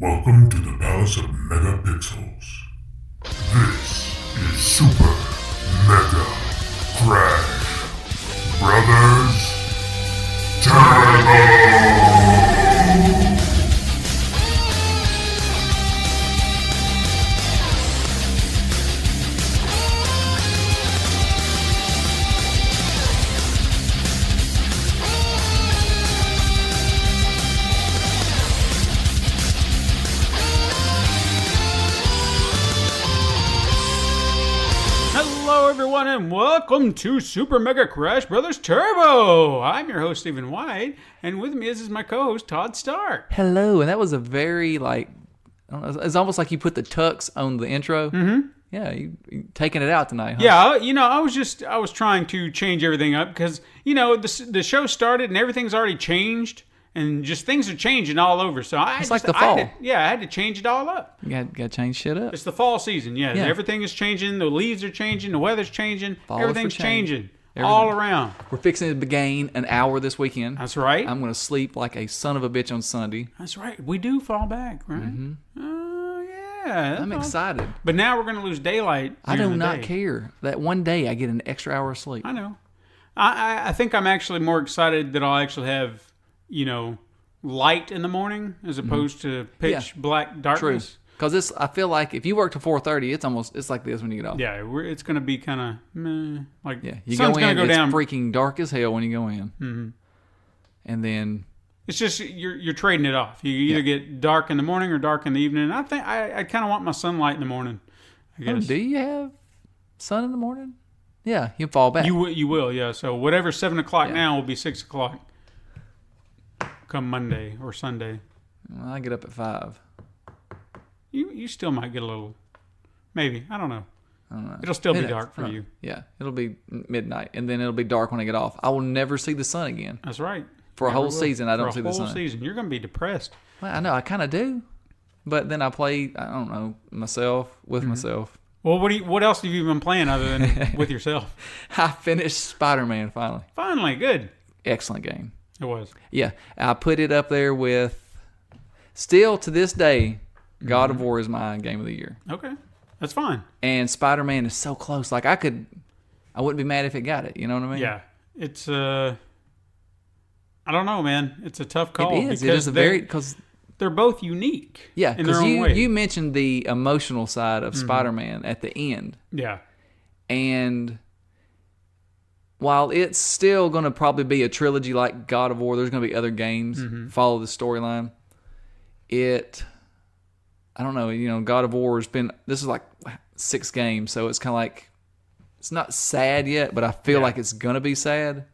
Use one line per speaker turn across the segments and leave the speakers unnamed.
Welcome to the Palace of Megapixels. This is Super Mega Crash Brothers Turbo!
Hello everyone and welcome to Super Mega Crash Brothers Turbo! I'm your host Stephen White, and with me is my co-host Todd Stark.
Hello, and that was a very I don't know, it's almost like you put the tux on the intro. Mm-hmm. Yeah, you taking it out tonight, huh?
Yeah, I was trying to change everything up because, the show started and everything's already changed. And just things are changing all over. So
it's like the fall.
I had to change it all up.
You got to change shit up.
It's the fall season, yeah. Everything is changing. The leaves are changing. The weather's changing. Everything's changing. All around.
We're fixing to gain an hour this weekend.
That's right.
I'm going to sleep like a son of a bitch on Sunday.
That's right. We do fall back, right? Mm-hmm. Oh, yeah.
I'm excited.
But now we're going to lose daylight.
I do not care. That one day I get an extra hour of sleep.
I know. I think I'm actually more excited that I'll actually have, light in the morning as opposed to pitch black darkness.
True. Because I feel like if you work till 4:30, it's like this when you get off.
Yeah, it's going to be kind of meh.
You
sun's
go in,
go
it's
down.
freaking dark as hell when you go in. Mm-hmm. And then
it's just you're trading it off. You either get dark in the morning or dark in the evening. And I think I kind of want my sunlight in the morning. I guess.
Do you have sun in the morning? Yeah, you fall back.
You will, yeah. So whatever 7 o'clock now will be 6 o'clock. Come Monday or Sunday.
Well, I get up at 5.
You still might get a little, maybe. I don't know. It'll still be dark for you.
Yeah, it'll be midnight, and then it'll be dark when I get off. I will never see the sun again.
That's right.
For a whole season, I don't see the sun.
For a whole season, you're going to be depressed.
Well, I know, I kind of do. But then I play, I don't know, myself with myself.
Well, what else have you been playing other than with yourself?
I finished Spider-Man finally.
Finally, good.
Excellent game.
It was.
Yeah, I put it up there with, still to this day, God of War is my game of the year.
Okay, that's fine.
And Spider-Man is so close. Like I wouldn't be mad if it got it. You know what I mean?
Yeah, it's I don't know, man. It's a tough call.
It is because
they're both unique.
Yeah,
in their own way.
You mentioned the emotional side of Spider-Man at the end.
Yeah,
and while it's still going to probably be a trilogy like God of War, there's going to be other games follow the storyline. I don't know, God of War this is like 6 games, so it's kind of like, it's not sad yet, but I feel like it's going to be sad.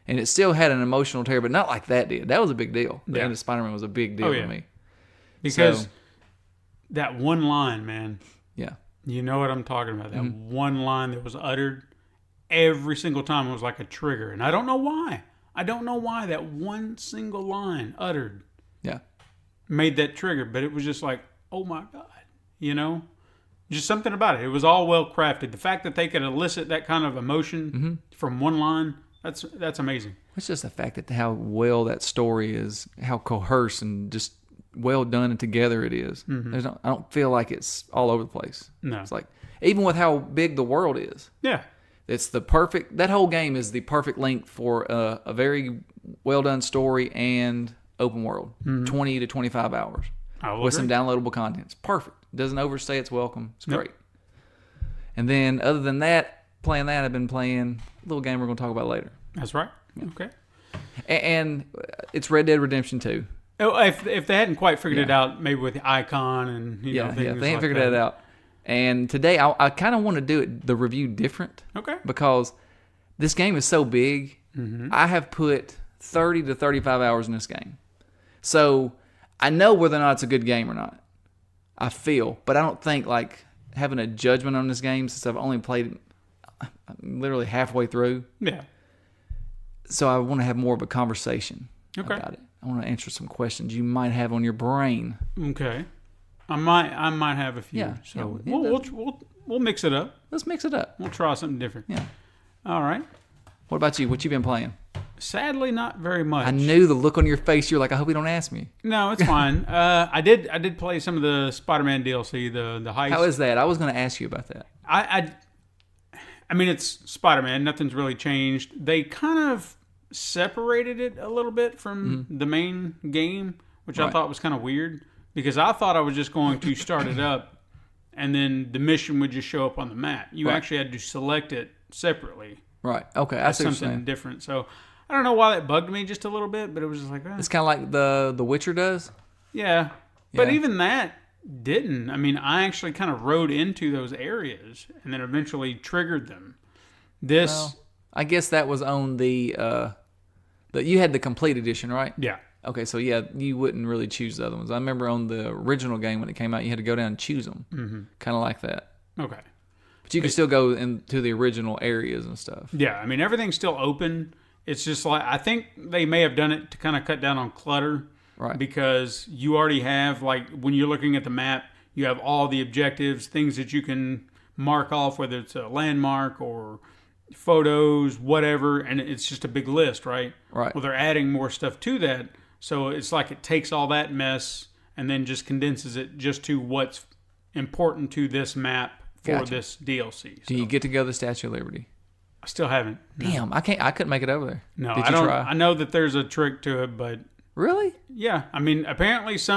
And it still had an emotional tear, but not like that did. That was a big deal. The end of Spider-Man was a big deal for me.
Because that one line, man.
Yeah.
You know what I'm talking about. That one line that was uttered every single time was like a trigger. And I don't know why. That one single line uttered made that trigger. But it was just like, oh my God. Just something about it. It was all well crafted. The fact that they could elicit that kind of emotion from one line, that's amazing.
It's just the fact that how well that story is, how coherent and just well done and together it is. I don't feel like it's all over the place.
No.
It's like, even with how big the world is.
Yeah.
It's that whole game is the perfect length for a very well done story and open world. 20 to 25 hours. With some downloadable content. It's perfect. It doesn't overstay its welcome. It's great. And then other than that, I've been playing a little game we're going to talk about later.
That's right. Yeah. Okay.
And it's Red Dead Redemption 2.
Oh, if they hadn't quite figured it out, maybe with the icon and things
they ain't
like
figured
that.
that out. And today I kind of want to do the review different.
Okay.
Because this game is so big. I have put 30 to 35 hours in this game. So I know whether or not it's a good game or not. I feel, but I don't think like having a judgment on this game since I've only played it literally halfway through.
Yeah.
So I want to have more of a conversation
about
it. I want to answer some questions you might have on your brain.
Okay. I might have a few.
Yeah.
So we'll mix it up.
Let's mix it up.
We'll try something different.
Yeah.
All right.
What about you? What you been playing?
Sadly, not very much.
I knew the look on your face. You're like, I hope you don't ask me.
No, it's fine. I did play some of the Spider-Man DLC, the heist.
How is that? I was going to ask you about that.
I mean, it's Spider-Man. Nothing's really changed. They kind of separated it a little bit from the main game, which I thought was kind of weird because I thought I was just going to start it up and then the mission would just show up on the map. You actually had to select it separately.
Right. Okay. That's
something different. So I don't know why that bugged me just a little bit, but it was just like,
it's kind of like the Witcher does.
Yeah. But even that didn't. I mean, I actually kind of rode into those areas and then eventually triggered them.
I guess that was on the you had the complete edition, right?
Yeah.
Okay, so you wouldn't really choose the other ones. I remember on the original game when it came out, you had to go down and choose them, kind of like that.
Okay.
But you could still go into the original areas and stuff.
Yeah, I mean everything's still open. It's just like I think they may have done it to kind of cut down on clutter,
right?
Because you already have like when you're looking at the map, you have all the objectives, things that you can mark off, whether it's a landmark or photos, whatever, and it's just a big list, right?
Right.
Well, they're adding more stuff to that, so it's like it takes all that mess and then just condenses it just to what's important to this map for this DLC. So.
Do you get to go to the Statue of Liberty?
I still haven't. No.
Damn, I couldn't make it over there.
No,
Did
I
you
don't.
try?
I know that there's a trick to it, but
really,
yeah. I mean, apparently it's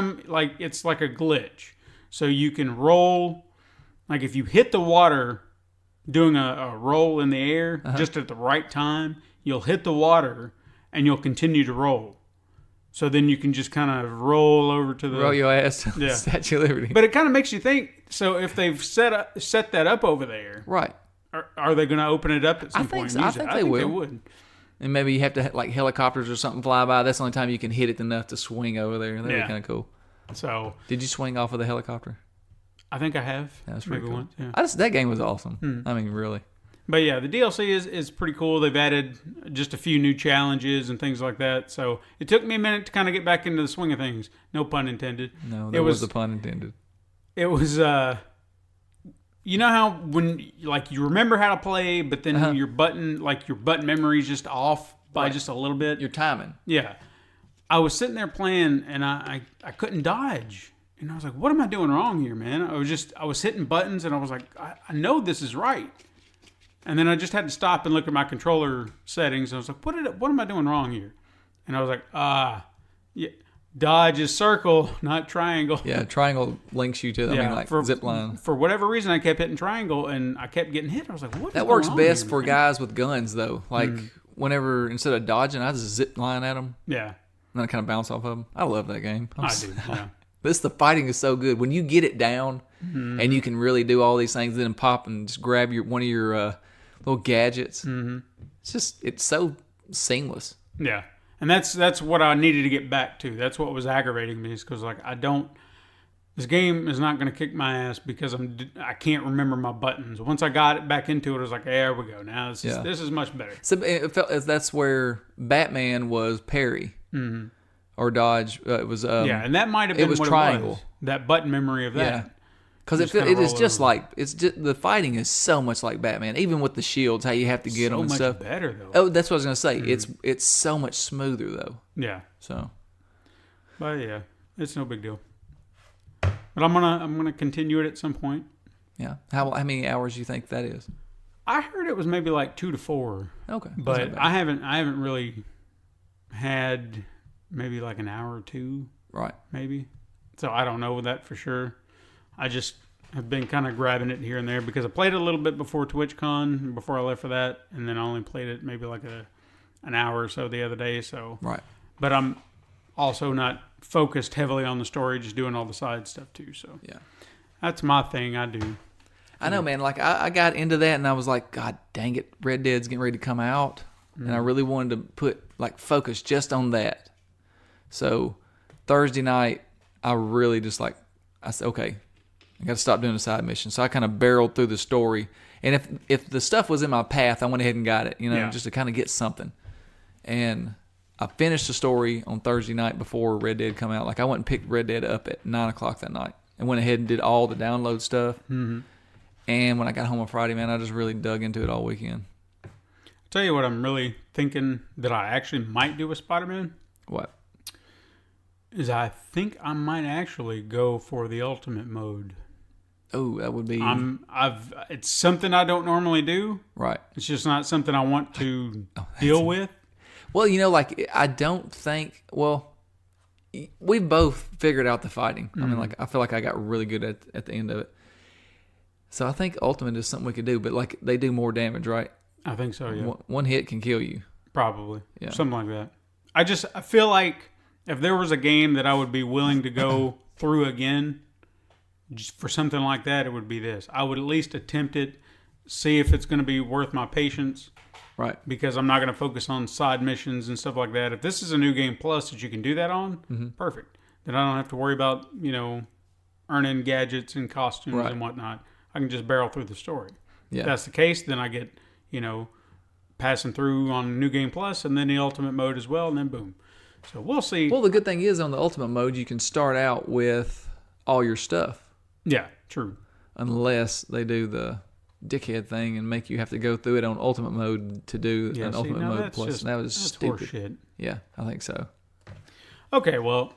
like a glitch, so you can roll. Like if you hit the water doing a roll in the air just at the right time, you'll hit the water and you'll continue to roll. So then you can just kind of roll over to
roll your ass to the Statue of Liberty.
But it kind of makes you think. So if they've set that up over there,
right?
Are they going to open it up at some point?
I think they will.
They would.
And maybe you have to like helicopters or something fly by. That's the only time you can hit it enough to swing over there. That'd be kind of cool.
So
did you swing off of the helicopter?
I think I have.
That's pretty cool.
Once, yeah.
That game was awesome. I mean, really.
But yeah, the DLC is pretty cool. They've added just a few new challenges and things like that. So it took me a minute to kind of get back into the swing of things. No pun intended.
No, there was the pun intended.
It was, you know how when like you remember how to play, but then your button memory is just off by just a little bit.
Your timing.
Yeah. I was sitting there playing and I couldn't dodge. And I was like, what am I doing wrong here, man? I was hitting buttons and I was like, I know this is right. And then I just had to stop and look at my controller settings. And I was like, what am I doing wrong here? And I was like, yeah, dodge is circle, not triangle.
Yeah, triangle links you to zip line.
For whatever reason, I kept hitting triangle and I kept getting hit. I was like, what?
That works best for guys with guns, though. Like, whenever, instead of dodging, I just zip line at them.
Yeah.
And then I kind of bounce off of them. I love that game.
I do, yeah.
The fighting is so good. When you get it down and you can really do all these things, then pop and just grab one of your little gadgets. It's so seamless.
Yeah. And that's what I needed to get back to. That's what was aggravating me is because like this game is not going to kick my ass because I can't remember my buttons. Once I got it back into it, I was like, there we go. Now this is much better.
So it felt as that's where Batman was parry. Or dodge. It was
and that might have been what triangle. It was. That button memory of that. Yeah.
Because it is just like the fighting is so much like Batman, even with the shields, how you have to get them and stuff.
So much better though.
Oh, that's what I was gonna say. It's so much smoother though.
Yeah.
So.
But yeah, it's no big deal. But I'm gonna continue it at some point.
Yeah. How many hours do you think that is?
I heard it was maybe like 2 to 4.
Okay.
But I haven't really had maybe like an hour or 2.
Right.
Maybe. So I don't know that for sure. I just have been kind of grabbing it here and there because I played it a little bit before TwitchCon, before I left for that, and then I only played it maybe like an hour or so the other day. So.
Right.
But I'm also not focused heavily on the story, just doing all the side stuff too. So.
Yeah.
That's my thing. I do.
I know, man. Like I got into that and I was like, God dang it, Red Dead's getting ready to come out, and I really wanted to put like focus just on that. So Thursday night, I really just I said, okay, I got to stop doing the side mission. So I kind of barreled through the story, and if the stuff was in my path, I went ahead and got it, just to kind of get something. And I finished the story on Thursday night before Red Dead come out. Like I went and picked Red Dead up at 9:00 that night, and went ahead and did all the download stuff. And when I got home on Friday, man, I just really dug into it all weekend.
Tell you what I'm really thinking that I actually might do with Spider-Man.
What?
Is I think I might actually go for the ultimate mode.
Oh, that would be...
It's something I don't normally do.
Right.
It's just not something I want to deal with.
Well, I don't think... Well, we've both figured out the fighting. Mm-hmm. I mean, I feel like I got really good at the end of it. So I think ultimate is something we could do, but they do more damage, right?
I think so, yeah.
One hit can kill you.
Probably. Yeah. Something like that. I feel like if there was a game that I would be willing to go through again, just for something like that, it would be this. I would at least attempt it, see if it's going to be worth my patience.
Right.
Because I'm not going to focus on side missions and stuff like that. If this is a new game plus that you can do that on, perfect. Then I don't have to worry about, earning gadgets and costumes and whatnot. I can just barrel through the story. Yeah. If that's the case, then I get, passing through on New Game Plus and then the Ultimate mode as well, and then boom. So we'll see.
Well, the good thing is on the Ultimate mode, you can start out with all your stuff.
Yeah, true.
Unless they do the dickhead thing and make you have to go through it on Ultimate mode to do an Ultimate mode plus. That was stupid.
Horseshit.
Yeah, I think so.
Okay, well,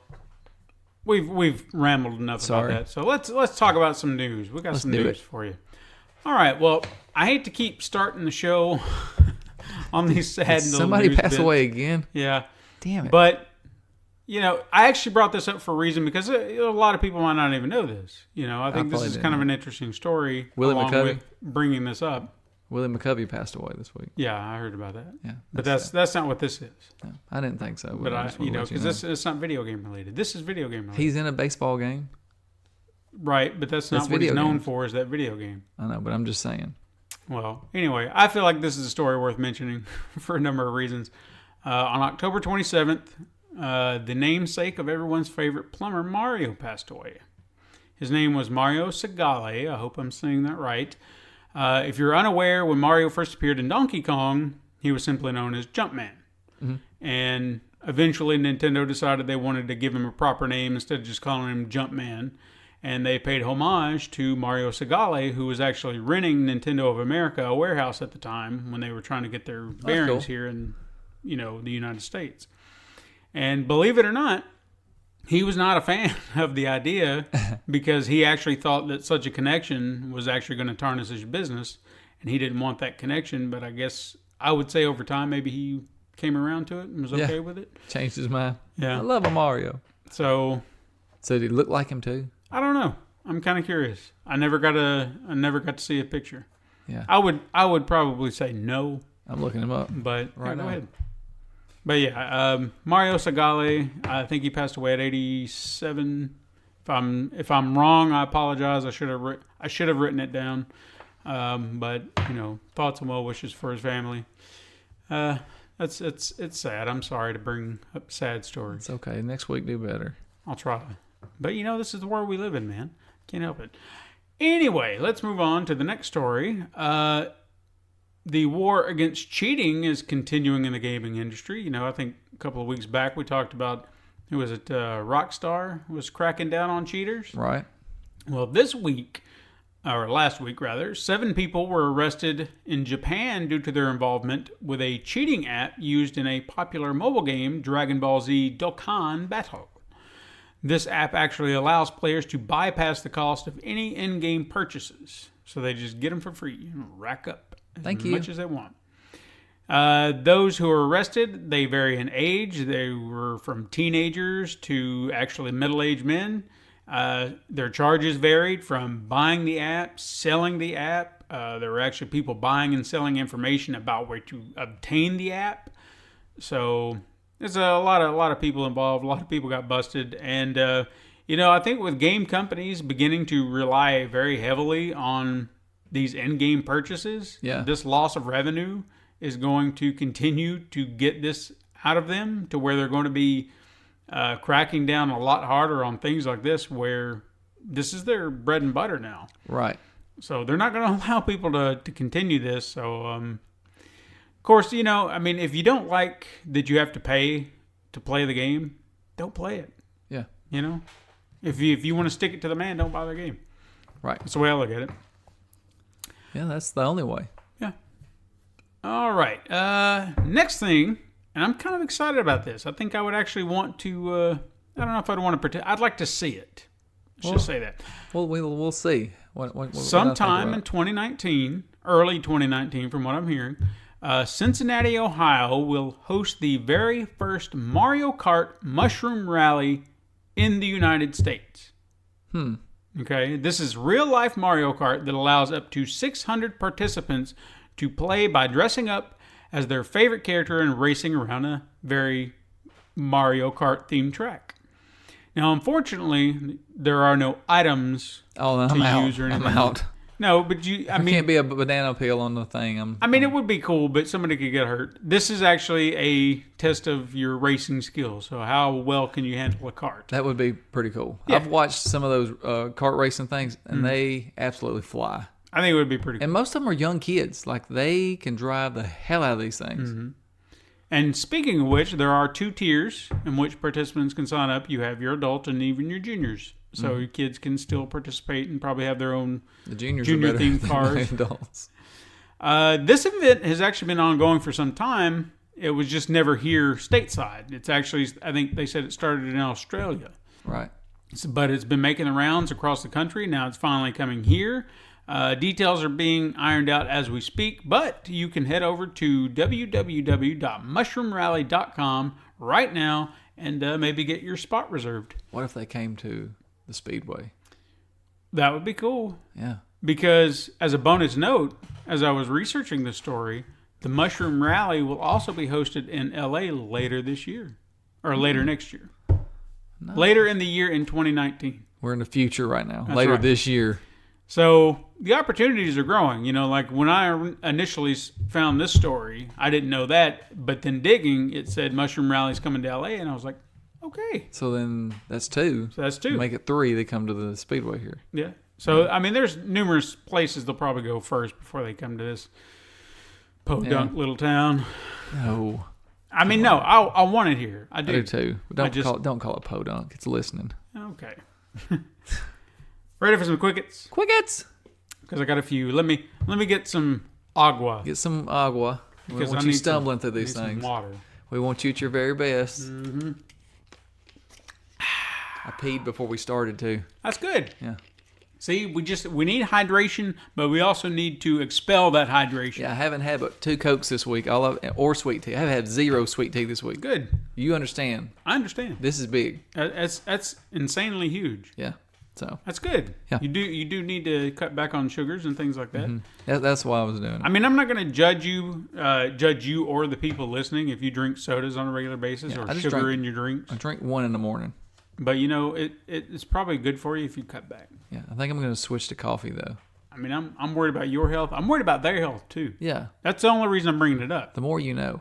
we've rambled enough about that. So let's talk about some news. We got some news for you. All right. Well, I hate to keep starting the show on these sad.
Somebody passed away again.
Yeah.
Damn it.
But I actually brought this up for a reason because a lot of people might not even know this. I think this is kind of an interesting story.
Willie McCovey
with bringing this up.
Willie McCovey passed away this week.
Yeah, I heard about that.
Yeah,
but that's not what this is.
No, I didn't think so.
But because it's not video game related. This is video game related.
He's in a baseball game.
Right, but that's not what he's known for, is that video game.
I know, but I'm just saying.
Well, anyway, I feel like this is a story worth mentioning for a number of reasons. On October 27th, the namesake of everyone's favorite plumber, Mario, passed away. His name was Mario Segale. I hope I'm saying that right. If you're unaware, when Mario first appeared in Donkey Kong, he was simply known as Jumpman. Mm-hmm. And eventually Nintendo decided they wanted to give him a proper name instead of just calling him Jumpman. And they paid homage to Mario Segale, who was actually renting Nintendo of America a warehouse at the time when they were trying to get their bearings here in, the United States. And believe it or not, he was not a fan of the idea because he actually thought that such a connection was actually going to tarnish his business, and he didn't want that connection. But I guess I would say over time, maybe he came around to it and was okay with it.
Changed his mind.
Yeah,
I love a Mario. So did he look like him too?
I don't know. I'm kind of curious. I never got to see a picture.
Yeah,
I would probably say no.
I'm looking him up,
but go ahead. But yeah, Mario Segale, I think he passed away at 87. If I'm wrong, I apologize. I should have written it down. But thoughts and well wishes for his family. It's sad. I'm sorry to bring up sad stories.
It's okay. Next week, do better.
I'll try. But this is the world we live in, man. Can't help it. Anyway, let's move on to the next story. The war against cheating is continuing in the gaming industry. I think a couple of weeks back we talked about, who was it, Rockstar was cracking down on cheaters.
Right.
Well, this week, or last week rather, 7 people were arrested in Japan due to their involvement with a cheating app used in a popular mobile game, Dragon Ball Z Dokkan Battle. This app actually allows players to bypass the cost of any in-game purchases. So they just get them for free and rack up as much as they want. Those who were arrested, they vary in age. They were from teenagers to actually middle-aged men. Their charges varied from buying the app, selling the app. There were actually people buying and selling information about where to obtain the app. So there's a lot of people involved. A lot of people got busted. And, I think with game companies beginning to rely very heavily on these in-game purchases, this loss of revenue is going to continue to get this out of them to where they're going to be cracking down a lot harder on things like this, where this is their bread and butter now.
Right.
So they're not going to allow people to continue this. So, of course, if you don't like that you have to pay to play the game, don't play it.
Yeah.
If you want to stick it to the man, don't buy the game.
Right.
That's the way I look at it.
Yeah, that's the only way.
Yeah. All right. Next thing, and I'm kind of excited about this. I think I would actually want to. I don't know if I'd want to pretend. I'd like to see it. Let's just say that.
Well, we'll see. What
sometime in 2019, early 2019, from what I'm hearing, Cincinnati, Ohio, will host the very first Mario Kart Mushroom Rally in the United States. Okay, this is real-life Mario Kart that allows up to 600 participants to play by dressing up as their favorite character and racing around a very Mario Kart-themed track. Now, unfortunately, there are no items to use or anything.
I'm out.
No, but I mean,
can't be a banana peel on the thing.
It would be cool, but somebody could get hurt. This is actually a test of your racing skills. So how well can you handle a kart?
That would be pretty cool.
Yeah.
I've watched some of those kart racing things, and they absolutely fly.
I think it would be pretty cool.
And most of them are young kids. Like, they can drive the hell out of these things.
Mm-hmm. And speaking of which, there are 2 tiers in which participants can sign up. You have your adult and even your juniors. So your kids can still participate and probably have their own junior-themed cars.
Adults.
This event has actually been ongoing for some time. It was just never here stateside. It's actually, I think they said it started in Australia.
Right.
But it's been making the rounds across the country. Now it's finally coming here. Details are being ironed out as we speak, but you can head over to www.mushroomrally.com right now and maybe get your spot reserved.
What if they came to the Speedway?
That would be cool.
Yeah.
Because as a bonus note, as I was researching the story, the Mushroom Rally will also be hosted in LA later this year, or later next year. Nice. Later in the year in 2019.
We're in the future right now.
That's
later
right.
This year.
So the opportunities are growing. You know, like when I initially found this story, I didn't know that. But then digging, it said Mushroom Rally's coming to LA. And I was like, okay.
So then that's 2.
So that's 2.
Make it 3. They come to the Speedway here.
Yeah. So, I mean, there's numerous places they'll probably go first before they come to this podunk little town.
No.
I mean, no. I want it here. I do
too. Don't call it podunk. It's listening.
Okay. Ready for some quickets?
Quickets!
Because I got a few. Let me get some agua.
Get some agua. We want you stumbling through these things.
Some water.
We want you at your very best.
Mm-hmm.
I peed before we started too.
That's good.
Yeah.
See, we need hydration, but we also need to expel that hydration.
Yeah, I haven't had but 2 Cokes this week, or sweet tea. I have had 0 sweet tea this week.
Good.
You understand?
I understand.
This is big.
That's insanely huge.
Yeah. So
that's good.
Yeah.
You do need to cut back on sugars and things like that.
Mm-hmm. That's why I was doing it.
I mean, I'm not going to judge you or the people listening if you drink sodas on a regular basis or sugar in your drinks.
I drink 1 in the morning.
But you know, it's probably good for you if you cut back.
Yeah, I think I'm going to switch to coffee though.
I mean, I'm worried about your health. I'm worried about their health too.
Yeah.
That's the only reason I'm bringing it up.
The more you know.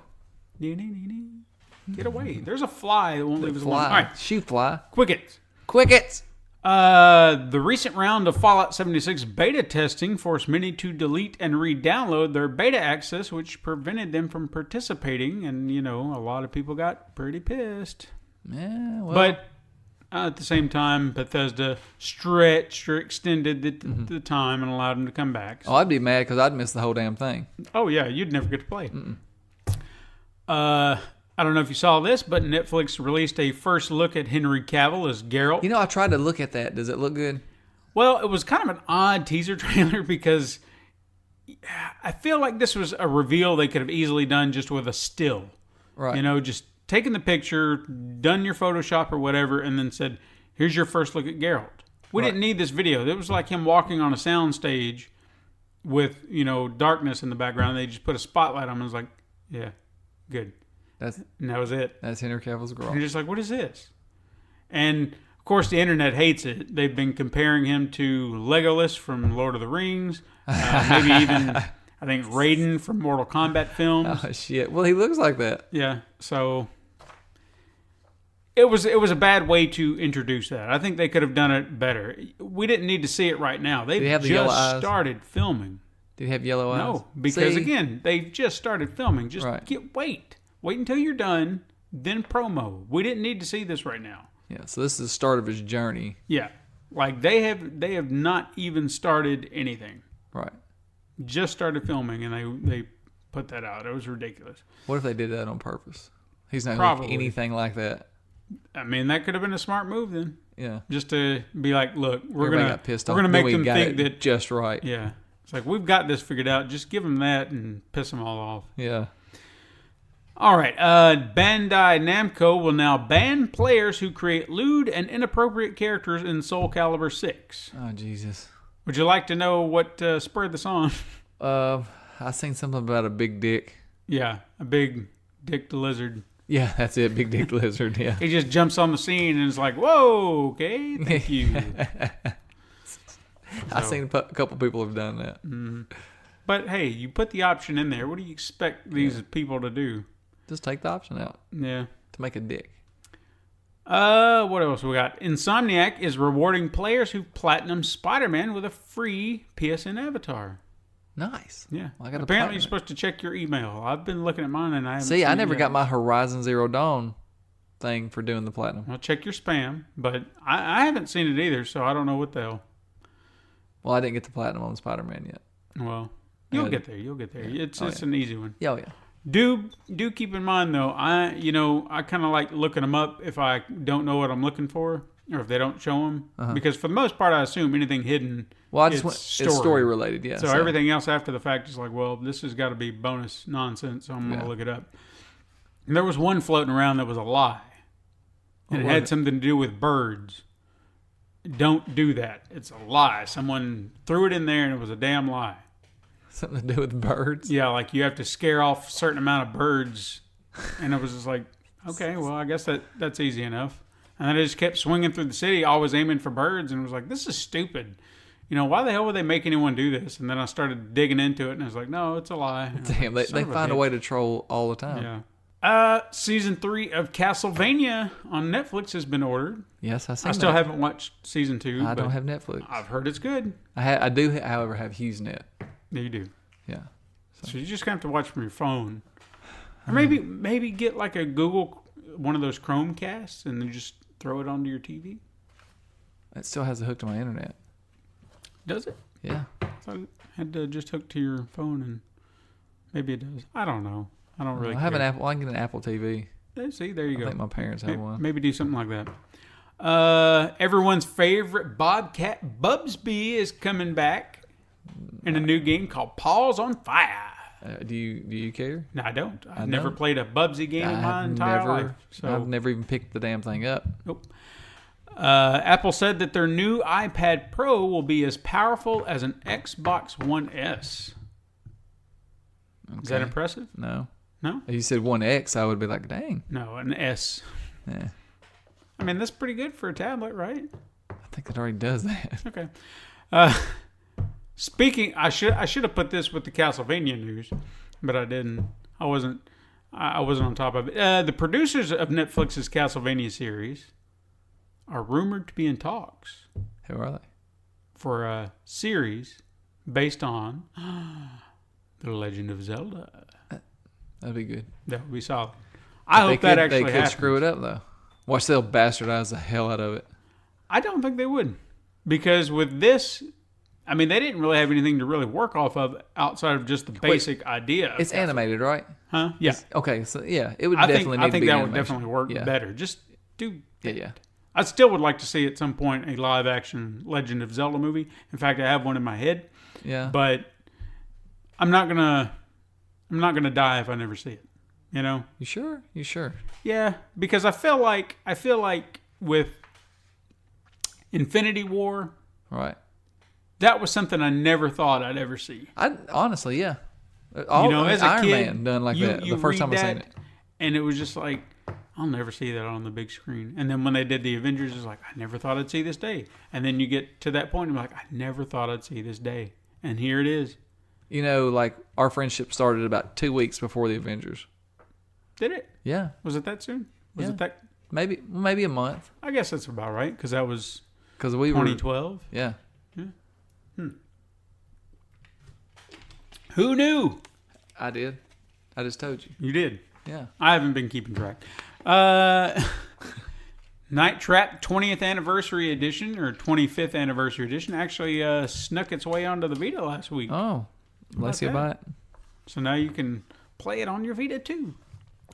Get away. There's a fly that won't leave us alone. All right.
Shoot, fly.
Quickets. The recent round of Fallout 76 beta testing forced many to delete and re-download their beta access, which prevented them from participating. And, you know, a lot of people got pretty pissed.
Yeah, well.
But at the same time, Bethesda extended the time and allowed them to come back.
Oh, I'd be mad because I'd miss the whole damn thing.
Oh, yeah. You'd never get to play. I don't know if you saw this, but Netflix released a first look at Henry Cavill as Geralt.
You know, I tried to look at that. Does it look good?
Well, it was kind of an odd teaser trailer because I feel like this was a reveal they could have easily done just with a still.
Right.
You know, just taken the picture, done your Photoshop or whatever, and then said, here's your first look at Geralt. We didn't need this video. It was like him walking on a sound stage with, you know, darkness in the background. They just put a spotlight on him and was like, yeah, good. And that was it.
That's Henry Cavill's Geralt.
And you're just like, what is this? And, of course, the internet hates it. They've been comparing him to Legolas from Lord of the Rings. Maybe even, I think, Raiden from Mortal Kombat films.
Oh, shit. Well, he looks like that.
Yeah. So, it was a bad way to introduce that. I think they could have done it better. We didn't need to see it right now. They've just started filming.
Did he have yellow eyes?
No, because, again, they've just started filming. Just wait. Wait until you're done, then promo. We didn't need to see this right now.
Yeah, so this is the start of his journey.
Yeah. Like they have not even started anything.
Right.
Just started filming and they put that out. It was ridiculous.
What if they did that on purpose? He's not
Probably.
like anything like that.
I mean, that could have been a smart move then.
Yeah.
Just to be like, look, we're
Everybody
gonna make them think
that just right.
Yeah. It's like, we've got this figured out. Just give them that and piss them all off.
Yeah.
All right. Bandai Namco will now ban players who create lewd and inappropriate characters in Soul Calibur 6.
Oh, Jesus.
Would you like to know what spurred this on?
I seen something about a big dick.
Yeah, a big dick the lizard.
Yeah, that's it. Big dick lizard. Yeah.
He just jumps on the scene and is like, whoa, okay, thank you.
I've seen a couple people have done that.
Mm-hmm. But hey, you put the option in there. What do you expect these people to do?
Just take the option out.
Yeah.
To make a dick.
What else we got? Insomniac is rewarding players who platinum Spider-Man with a free PSN avatar.
Nice.
Yeah.
Well,
apparently, you're supposed to check your email. I've been looking at mine and I haven't
I never got my Horizon Zero Dawn thing for doing the platinum.
Well, check your spam, but I haven't seen it either, so I don't know what the hell.
Well, I didn't get the platinum on Spider-Man yet.
Well, you'll get there. You'll get there. It's an easy one.
Yeah, yeah.
Do keep in mind though, I kind of like looking them up if I don't know what I'm looking for, or if they don't show them, because for the most part I assume anything hidden.
Well, it's story related, yeah.
So everything else after the fact is like, well, this has got to be bonus nonsense, so I'm gonna look it up. And there was one floating around that was a lie, and it had something to do with birds. Don't do that. It's a lie. Someone threw it in there, and it was a damn lie.
Something to do with birds?
Yeah, like you have to scare off a certain amount of birds. And it was just like, okay, well, I guess that's easy enough. And then I just kept swinging through the city, always aiming for birds, and it was like, this is stupid. Why the hell would they make anyone do this? And then I started digging into it, and I was like, no, it's a lie.
Damn,
like,
they find a way to troll all the time.
Yeah. Season 3 of Castlevania on Netflix has been ordered.
Yes, I
still haven't watched season 2.
I don't have Netflix.
I've heard it's good.
I do, however, have HughesNet.
Yeah, you do.
Yeah.
So you just have to watch from your phone. Or maybe get like a Google, one of those Chromecasts, and then just throw it onto your TV.
It still has a hook to my internet.
Does it?
Yeah.
I thought it had to just hook to your phone, and maybe it does. I don't know. I don't really.
I have an Apple. I can get an Apple TV.
See, there you go.
I think my parents have one.
Maybe do something like that. Everyone's favorite Bobcat Bubsby is coming back in a new game called Paws on Fire.
Do you care?
No, I don't. I've never played a Bubsy game in my entire life. So.
I've never even picked the damn thing up.
Nope. Apple said that their new iPad Pro will be as powerful as an Xbox One S. Okay. Is that impressive?
No.
No?
If you said 1X, I would be like, dang.
No, an S.
Yeah.
I mean, that's pretty good for a tablet, right?
I think it already does that.
Okay. Speaking, I should have put this with the Castlevania news, but I didn't. I wasn't on top of it. The producers of Netflix's Castlevania series are rumored to be in talks.
Who are they?
For a series based on The Legend of Zelda.
That'd be good.
That would be solid. I hope that actually happens.
They could screw it up, though. Watch, they'll bastardize the hell out of it.
I don't think they would. Because with this, I mean, they didn't really have anything to really work off of outside of just the basic idea.
It's animated, right?
Huh? Yeah.
Okay, so yeah, it would definitely need to be animation.
I think that would definitely work better. Just do that.
Yeah.
I still would like to see at some point a live action Legend of Zelda movie. In fact, I have one in my head.
Yeah.
But I'm not gonna die if I never see it. You
sure? You sure?
Yeah, because I feel like with Infinity War,
right?
That was something I never thought I'd ever see.
Honestly, yeah.
As a
Iron
kid,
Man done like that the first time I seen it,
and it was just like, I'll never see that on the big screen. And then when they did the Avengers, it's like, I never thought I'd see this day. And then you get to that point, and I'm like, I never thought I'd see this day. And here it is.
Like our friendship started about 2 weeks before the Avengers.
Did it?
Yeah.
Was it that soon? Was it that?
Maybe a month.
I guess that's about right, because that was
2012. Yeah.
Who knew?
I did. I just told you.
You did?
Yeah.
I haven't been keeping track. Night Trap 20th Anniversary Edition, or 25th Anniversary Edition, actually snuck its way onto the Vita last week.
Oh. Let's get by it.
So now you can play it on your Vita too.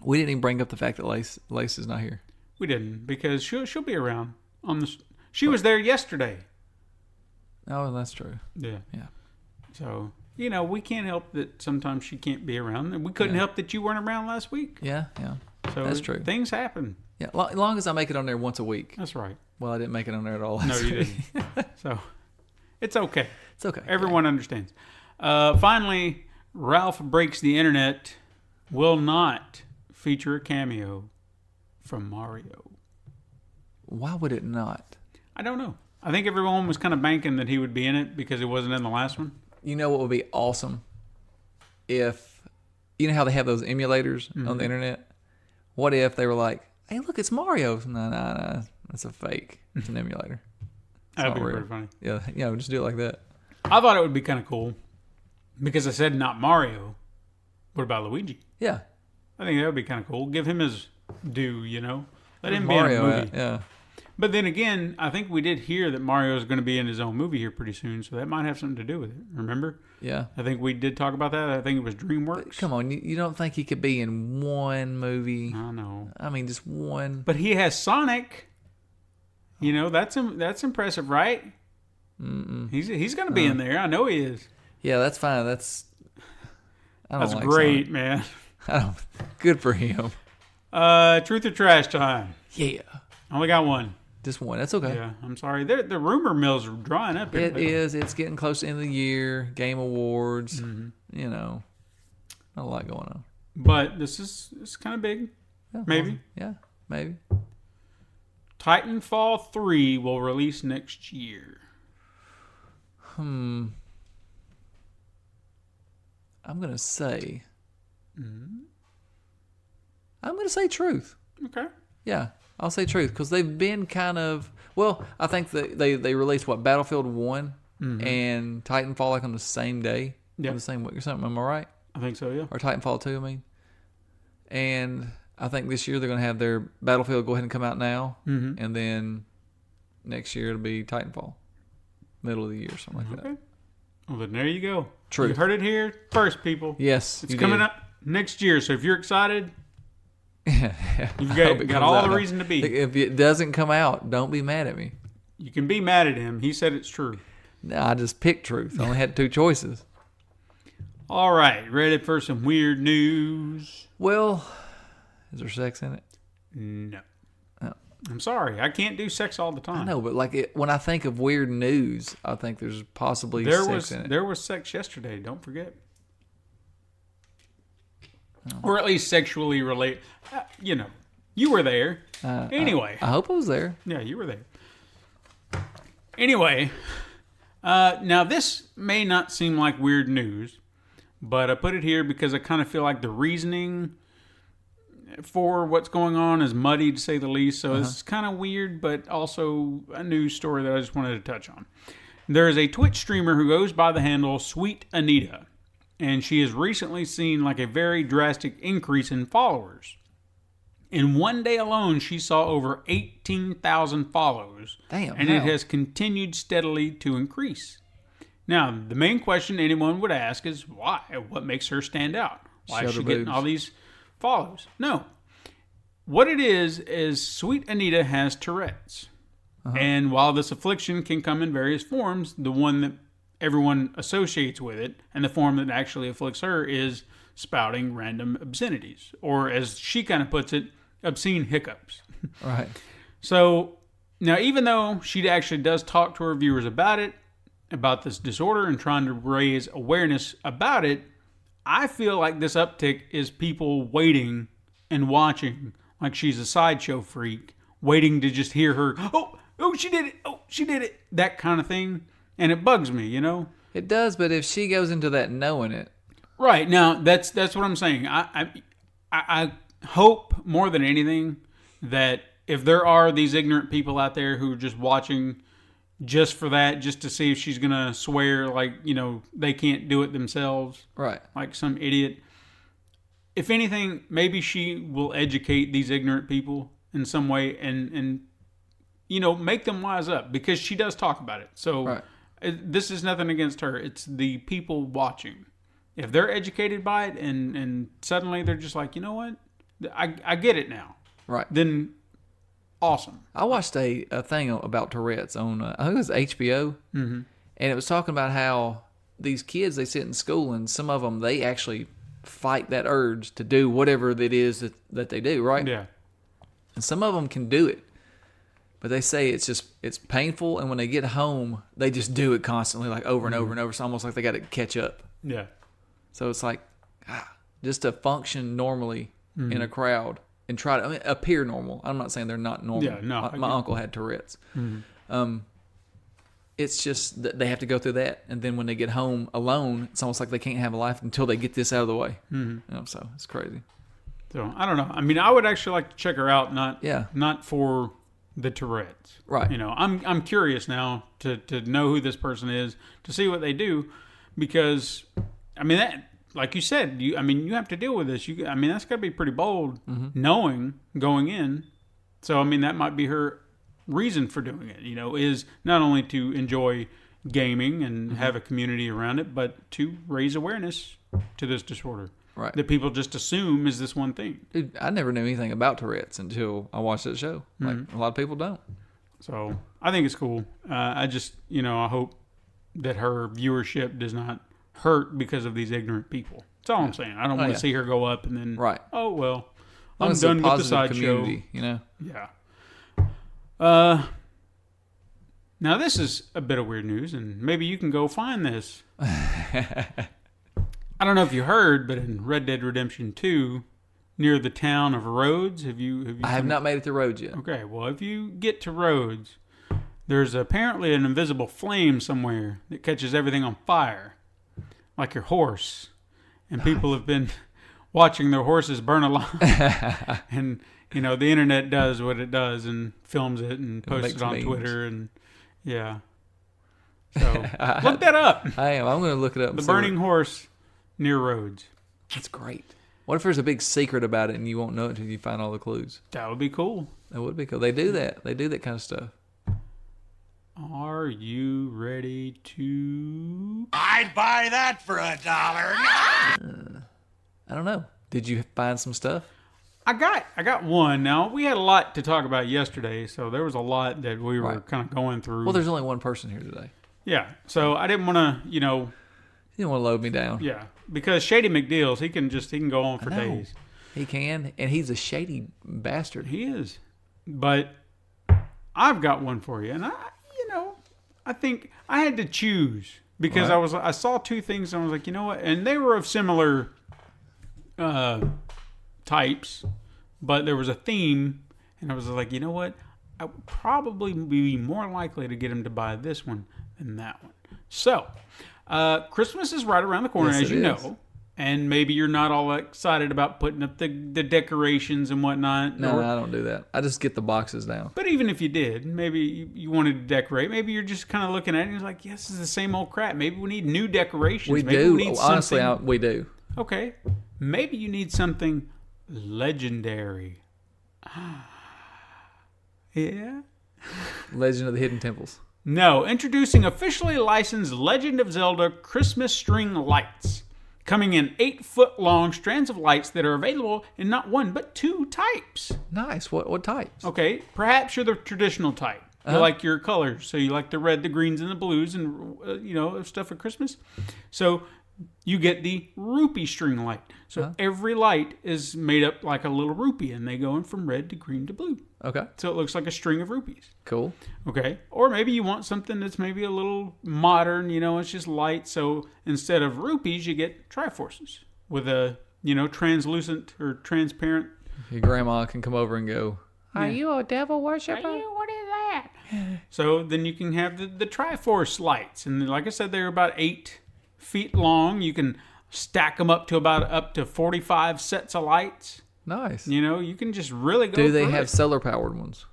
We didn't even bring up the fact that Lace is not here.
We didn't, because she'll be around on the. She was there yesterday.
Oh, that's true.
Yeah.
Yeah.
So, we can't help that sometimes she can't be around. And we couldn't help that you weren't around last week.
Yeah, yeah.
So
that's true.
Things happen.
Yeah, as long as I make it on there once a week.
That's right.
Well, I didn't make it on there at all last week.
No, you didn't. So, it's okay.
It's okay.
Everyone understands. Finally, Ralph Breaks the Internet will not feature a cameo from Mario.
Why would it not?
I don't know. I think everyone was kind of banking that he would be in it because it wasn't in the last one.
You know what would be awesome? If, you know how they have those emulators on the internet? What if they were like, hey, look, it's Mario. No, it's a fake. It's an emulator.
That'd be pretty funny.
Yeah, just do it like that.
I thought it would be kind of cool because I said not Mario. What about Luigi?
Yeah.
I think that would be kind of cool. Give him his due, Let him
Mario,
be in a movie.
Yeah.
But then again, I think we did hear that Mario is going to be in his own movie here pretty soon, so that might have something to do with it. Remember?
Yeah.
I think we did talk about that. I think it was DreamWorks.
But come on, you don't think he could be in one movie?
I know.
I mean, just one.
But he has Sonic. That's impressive, right?
Mm-mm.
He's going to be in there. I know he is.
Yeah, that's fine. That's like
great,
Sonic.
Man.
Good for him.
Truth or trash time.
Yeah.
I only got one.
Just one. That's okay.
Yeah, I'm sorry. The rumor mill's drying up.
It is. It's getting close to the end of the year. Game Awards.
Mm-hmm.
Not a lot going on.
But it's kind of big.
Yeah,
maybe.
Yeah, maybe.
Titanfall 3 will release next year.
I'm going to say... I'm going to say truth.
Okay.
Yeah, I'll say truth because they've been kind of... Well, I think they released, Battlefield 1 and Titanfall like on the same day?
Yeah.
On the same week or something, am I right?
I think so, yeah.
Or Titanfall 2, I mean. And I think this year they're going to have their Battlefield go ahead and come out now. Mm-hmm. And then next year it'll be Titanfall. Middle of the year, something like that.
Well, then there you go.
Truth.
You heard it here first, people.
Yes,
it's coming up next year, so if you're excited... You've got all the reason to be.
If it doesn't come out, don't be mad at me.
You can be mad at him. He said it's true.
No, I just picked truth. I only had two choices.
All right. Ready for some weird news?
Well, is there sex in it?
No.
Oh.
I'm sorry. I can't do sex all the time.
I know, but when I think of weird news, I think there's possibly sex in it.
There was sex yesterday. Don't forget. Or at least sexually related. You were there. Anyway.
I hope I was there.
Yeah, you were there. Anyway, now this may not seem like weird news, but I put it here because I kind of feel like the reasoning for what's going on is muddy, to say the least. So it's kind of weird, but also a news story that I just wanted to touch on. There is a Twitch streamer who goes by the handle Sweet Anita. And she has recently seen like a very drastic increase in followers. In one day alone, she saw over 18,000 follows.
Damn.
And it has continued steadily to increase. Now, the main question anyone would ask is why? What makes her stand out? Why is she getting all these follows? No. What it is Sweet Anita has Tourette's. And while this affliction can come in various forms, the one that everyone associates with it, and the form that actually afflicts her is spouting random obscenities, or as she kind of puts it, obscene hiccups.
Right.
So now, even though she actually does talk to her viewers about this disorder, and trying to raise awareness about it, I feel like this uptick is people waiting and watching, like she's a sideshow freak, waiting to just hear her, oh, she did it, that kind of thing. And it bugs me,
It does, but if she goes into that knowing it.
Right. Now, that's what I'm saying. I hope more than anything that if there are these ignorant people out there who are just watching just for that, just to see if she's going to swear like, they can't do it themselves.
Right.
Like some idiot. If anything, maybe she will educate these ignorant people in some way and make them wise up, because she does talk about it. So... Right. This is nothing against her. It's the people watching. if they're educated by it and suddenly they're just like, you know what, I get it now.
Right.
Then awesome.
I watched a thing about Tourette's on, I think it was HBO, and it was talking about how these kids, they sit in school, and some of them, they actually fight that urge to do whatever it is that they do, right?
Yeah.
And some of them can do it, but they say it's painful, and when they get home, they just do it constantly, like over and over and over. It's almost like they got to catch up.
Yeah.
So it's like, just to function normally in a crowd and try to appear normal. I'm not saying they're not normal.
Yeah, no.
My uncle had Tourette's. It's just that they have to go through that, and then when they get home alone, it's almost like they can't have a life until they get this out of the way. So it's crazy.
So I don't know. I mean, I would actually like to check her out, not for the Tourette's.
Right.
You know, I'm curious now to know who this person is, to see what they do, because I mean that, like you said, you have to deal with this. I mean, that's got to be pretty bold, knowing going in. So I mean, that might be her reason for doing it, is not only to enjoy gaming and have a community around it, but to raise awareness to this disorder.
Right.
That people just assume is this one thing.
Dude, I never knew anything about Tourette's until I watched that show. Like, a lot of people don't.
So I think it's cool. I just, I hope that her viewership does not hurt because of these ignorant people. That's all I'm saying. I don't want to see her go up and then, oh, well, I'm done with the sideshow. Yeah. Now this is a bit of weird news, and maybe you can go find this. I don't know if you heard, but in Red Dead Redemption 2, near the town of Rhodes, have you?
I have not made it to Rhodes yet.
Okay, well, if you get to Rhodes, there's apparently an invisible flame somewhere that catches everything on fire, like your horse, and people have been watching their horses burn alive, and the internet does what it does and films it and posts it on memes. Twitter, and so look that up.
I am. I'm going to look it up.
The burning horse near Rhodes.
That's great. What if there's a big secret about it and you won't know it until you find all the clues?
That would be cool.
That would be cool. They do that. They do that kind of stuff.
Are you ready to...
I'd buy that for $1.
I don't know. Did you find some stuff?
I got one. Now, we had a lot to talk about yesterday, so there was a lot that we were kind of going through.
Well, there's only one person here today.
Yeah, so I didn't want to,
You didn't want to load me down.
Yeah, because Shady McDeals, he can go on for days.
He can, and he's a shady bastard.
He is. But I've got one for you, and I think I had to choose because I saw two things, and I was like, you know what? And they were of similar types, but there was a theme, and I was like, you know what? I would probably be more likely to get him to buy this one than that one. So, Christmas is right around the corner, as you know, and maybe you're not all excited about putting up the decorations and whatnot.
No, I don't do that. I just get the boxes down.
But even if you did, maybe you wanted to decorate. Maybe you're just kind of looking at it and you're like, yes, this is the same old crap. Maybe we need new decorations.
We do. Honestly, we do.
Okay. Maybe you need something legendary. Yeah?
Legend of the Hidden Temples.
No. Introducing officially licensed Legend of Zelda Christmas string lights. Coming in 8-foot-long strands of lights that are available in not one, but two types.
Nice. What types?
Okay. Perhaps you're the traditional type. You like your colors. So you like the red, the greens, and the blues, and, stuff for Christmas. So you get the rupee string light. So every light is made up like a little rupee, and they go in from red to green to blue.
Okay.
So it looks like a string of rupees.
Cool.
Okay. Or maybe you want something that's maybe a little modern, it's just light. So instead of rupees, you get Triforces with a, translucent or transparent.
Your grandma can come over and go, Are you a devil worshiper?
What is that? So then you can have the Triforce lights. And like I said, they're about 8 feet long. You can stack them up to 45 sets of lights.
Nice.
You can just really go.
Do they have solar powered ones?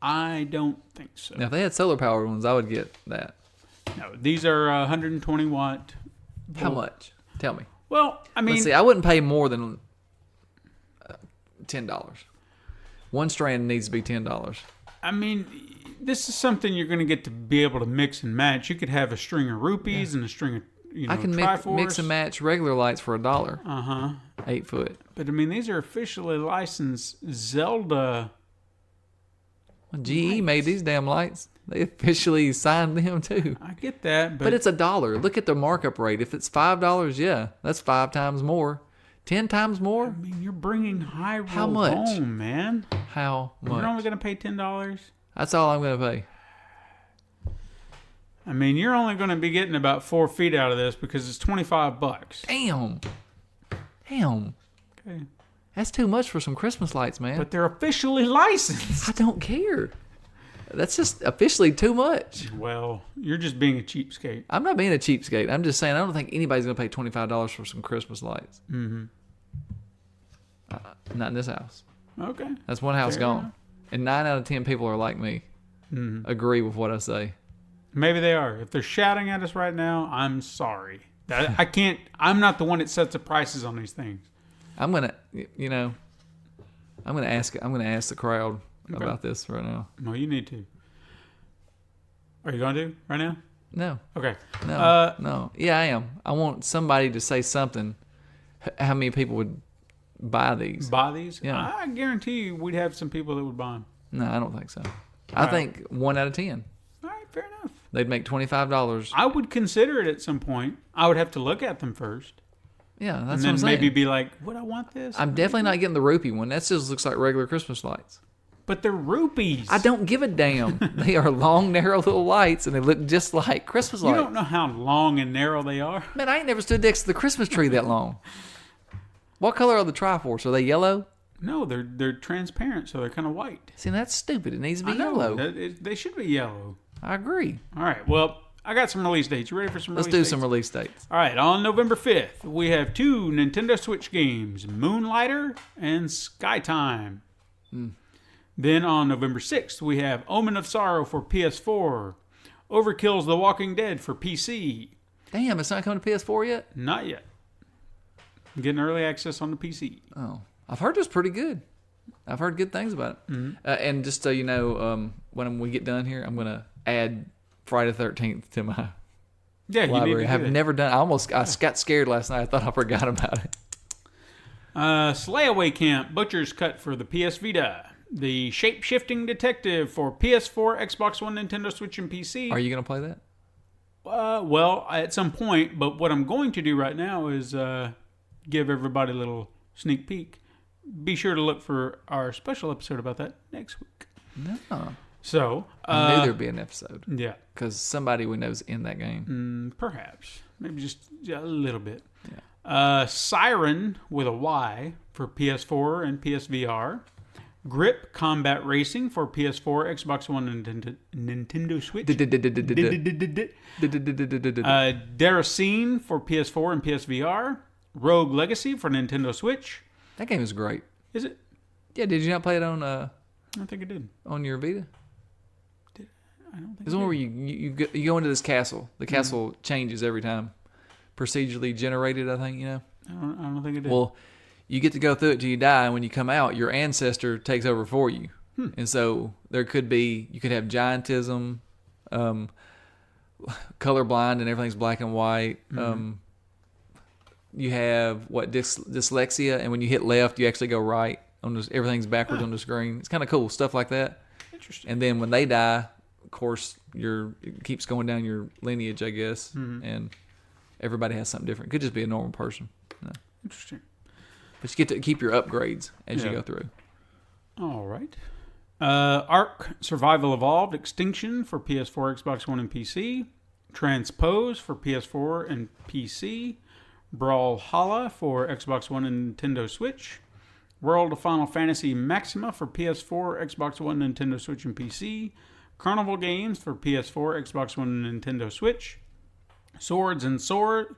I don't think so.
Now, if they had solar powered ones, I would get that.
No, these are 120 watt.
How much? Tell me.
Well, I mean,
let's see. I wouldn't pay more than $10. One strand needs to be $10.
I mean, this is something you're going to get to be able to mix and match. You could have a string of rupees and a string of
I can mix and match regular lights for $1. 8 foot.
But I mean, these are officially licensed Zelda.
Well, GE made these damn lights. They officially signed them too.
I get that,
but it's $1. Look at the markup rate. If it's $5, yeah, that's 5 times more. 10 times more.
I mean, you're bringing Hyrule
How much?
home, man.
How much?
You're only going to pay $10.
That's all I'm going to pay.
I mean, you're only going to be getting about 4 feet out of this because it's $25.
Damn.
Okay.
That's too much for some Christmas lights, man.
But they're officially licensed.
I don't care. That's just officially too much.
Well, you're just being a cheapskate.
I'm not being a cheapskate. I'm just saying I don't think anybody's going to pay $25 for some Christmas lights.
Mm-hmm.
Not in this house.
Okay.
That's one house
Fair
gone.
enough.
And 9 out of 10 people are like me.
Mm-hmm.
Agree with what I say.
Maybe they are. If they're shouting at us right now, I'm sorry. I can't. I'm not the one that sets the prices on these things.
I'm gonna ask the crowd about this right now.
No, you need to. Are you going to right now?
No.
Okay.
No. Yeah, I am. I want somebody to say something. How many people would buy these?
Buy these?
Yeah.
I guarantee you we'd have some people that would buy them.
No, I don't think so. I think 1 out of 10.
All right, fair enough.
They'd make $25.
I would consider it at some point. I would have to look at them first.
Yeah, that's
and
what
then
I'm saying.
maybe be like, would I want this?
I'm definitely not getting the rupee one. That just looks like regular Christmas lights.
But they're rupees.
I don't give a damn. They are long, narrow little lights, and they look just like Christmas lights.
You don't know how long and narrow they are.
Man, I ain't never stood next to the Christmas tree that long. What color are the Triforce? Are they yellow?
No, they're transparent, so they're kind of white.
See, that's stupid. It needs to be
I know.
yellow.
They should be yellow.
I agree.
All right. Well, I got some release dates. You ready for some
Let's
release dates?
do some release dates.
All right. On November 5th, we have 2 Nintendo Switch games, Moonlighter and Skytime. Then on November 6th, we have Omen of Sorrow for PS4, Overkill's The Walking Dead for PC.
Damn, it's not coming to PS4 yet?
Not yet. I'm getting early access on the PC.
Oh. I've heard it's pretty good. I've heard good things about it.
Mm-hmm.
And just so you know, when we get done here, I'm going to add Friday the 13th to my library. I've never done. I got scared last night. I thought I forgot about it.
Slayaway Camp Butcher's Cut for the PS Vita. The Shape-Shifting Detective for PS4, Xbox One, Nintendo Switch, and PC.
Are you going to play that?
Well, at some point. But what I'm going to do right now is give everybody a little sneak peek. Be sure to look for our special episode about that next week.
No.
So
I knew there'd be an episode.
Yeah.
Because somebody we know is in that game.
Perhaps. Maybe just a little bit.
Yeah.
Siren with a Y for PS4 and PSVR. Grip Combat Racing for PS4, Xbox One, and Nintendo Switch. Deracine for PS4 and PSVR. Rogue Legacy for Nintendo Switch.
That game is great.
Is it?
Yeah, did you not play it on
I don't think I did.
On your Vita?
I don't think
It's one where you go into this castle. The castle changes every time. Procedurally generated, I think, you know?
I don't think I did.
Well, you get to go through it till you die, and when you come out, your ancestor takes over for you. And so you could have giantism, colorblind, and everything's black and white. You have dyslexia, and when you hit left, you actually go right. Everything's backwards on the screen. It's kind of cool, stuff like that.
Interesting.
And then when they die, of course, it keeps going down your lineage, I guess, and everybody has something different. Could just be a normal person. You know?
Interesting.
But you get to keep your upgrades as you go through.
All right. Ark Survival Evolved Extinction for PS4, Xbox One, and PC. Transpose for PS4 and PC. Brawlhalla for Xbox One and Nintendo Switch. World of Final Fantasy Maxima for PS4, Xbox One, Nintendo Switch, and PC. Carnival Games for PS4, Xbox One, and Nintendo Switch. Swords and Soldiers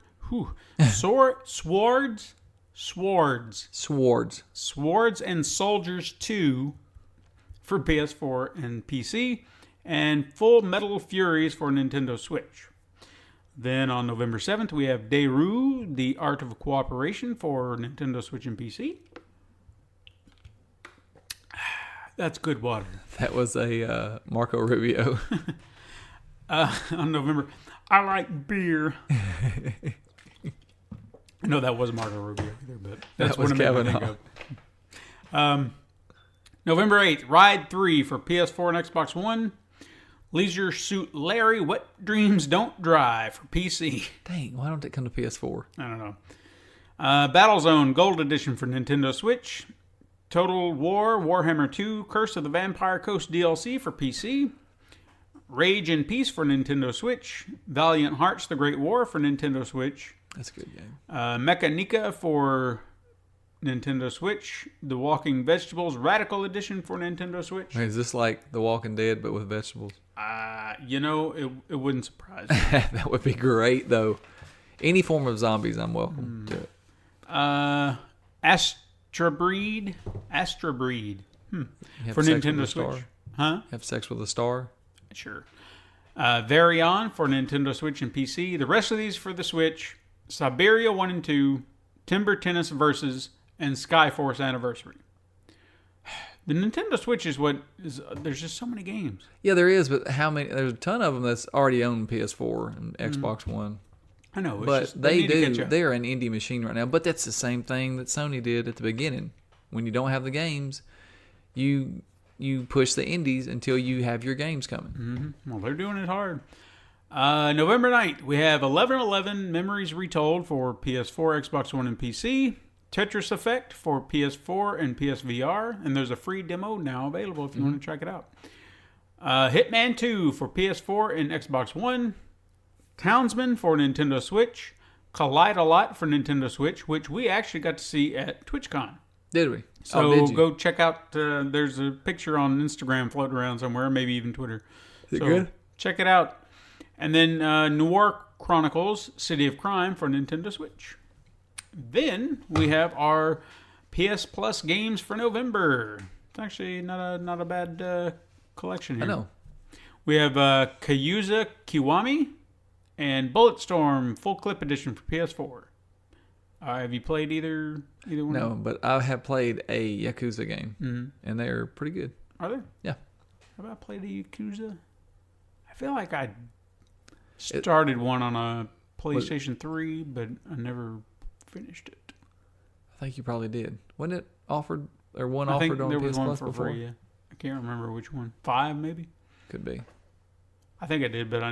2 for PS4 and PC. And Full Metal Furies for Nintendo Switch. Then on November 7th, we have Deru, The Art of Cooperation for Nintendo Switch and PC. That's good water.
That was a Marco Rubio.
On November. I like beer. I know that wasn't Marco Rubio either, but that's what it made me think of. November 8th, Ride 3 for PS4 and Xbox One. Leisure Suit Larry, What Dreams Don't Drive for PC.
Dang, why don't it come to PS4?
I don't know. Battlezone Gold Edition for Nintendo Switch. Total War Warhammer 2 Curse of the Vampire Coast DLC for PC. Rage in Peace for Nintendo Switch. Valiant Hearts The Great War for Nintendo Switch.
That's a good game.
Mechanica for Nintendo Switch. The Walking Vegetables Radical Edition for Nintendo Switch.
Wait, is this like The Walking Dead but with vegetables?
It wouldn't surprise me.
That would be great, though. Any form of zombies, I'm welcome to it.
Astra Breed. For Nintendo Switch. Huh?
Have sex with a star?
Sure. Varion for Nintendo Switch and PC. The rest of these for the Switch. Siberia 1 and 2. Timber Tennis Versus. And Skyforce Anniversary. The Nintendo Switch is there's just so many games.
Yeah, there is, but how many? There's a ton of them that's already on PS4 and Xbox One.
I know,
but they're an indie machine right now. But that's the same thing that Sony did at the beginning. When you don't have the games, you push the indies until you have your games coming.
Mm-hmm. Well, they're doing it hard. November 9th, we have 1111 Memories Retold for PS4, Xbox One, and PC. Tetris Effect for PS4 and PSVR, and there's a free demo now available if you want to check it out. Hitman 2 for PS4 and Xbox One. Townsman for Nintendo Switch. Collide-A-Lot for Nintendo Switch, which we actually got to see at TwitchCon.
Did we?
So go check out, there's a picture on Instagram floating around somewhere, maybe even Twitter.
Is it good?
Check it out. And then Noir Chronicles, City of Crime for Nintendo Switch. Then we have our PS Plus games for November. It's actually not a bad collection here.
I know.
We have Kayuza Kiwami and Bulletstorm Full Clip Edition for PS4. Have you played either one?
No, but I have played a Yakuza game, and they're pretty good.
Are they?
Yeah.
Have I played a Yakuza? I feel like I started one on a PlayStation 3, but I never finished it.
I think you probably did. Wasn't it offered or one offered on PS Plus before?
Free, yeah. I can't remember which one. 5 maybe?
Could be.
I think I did, but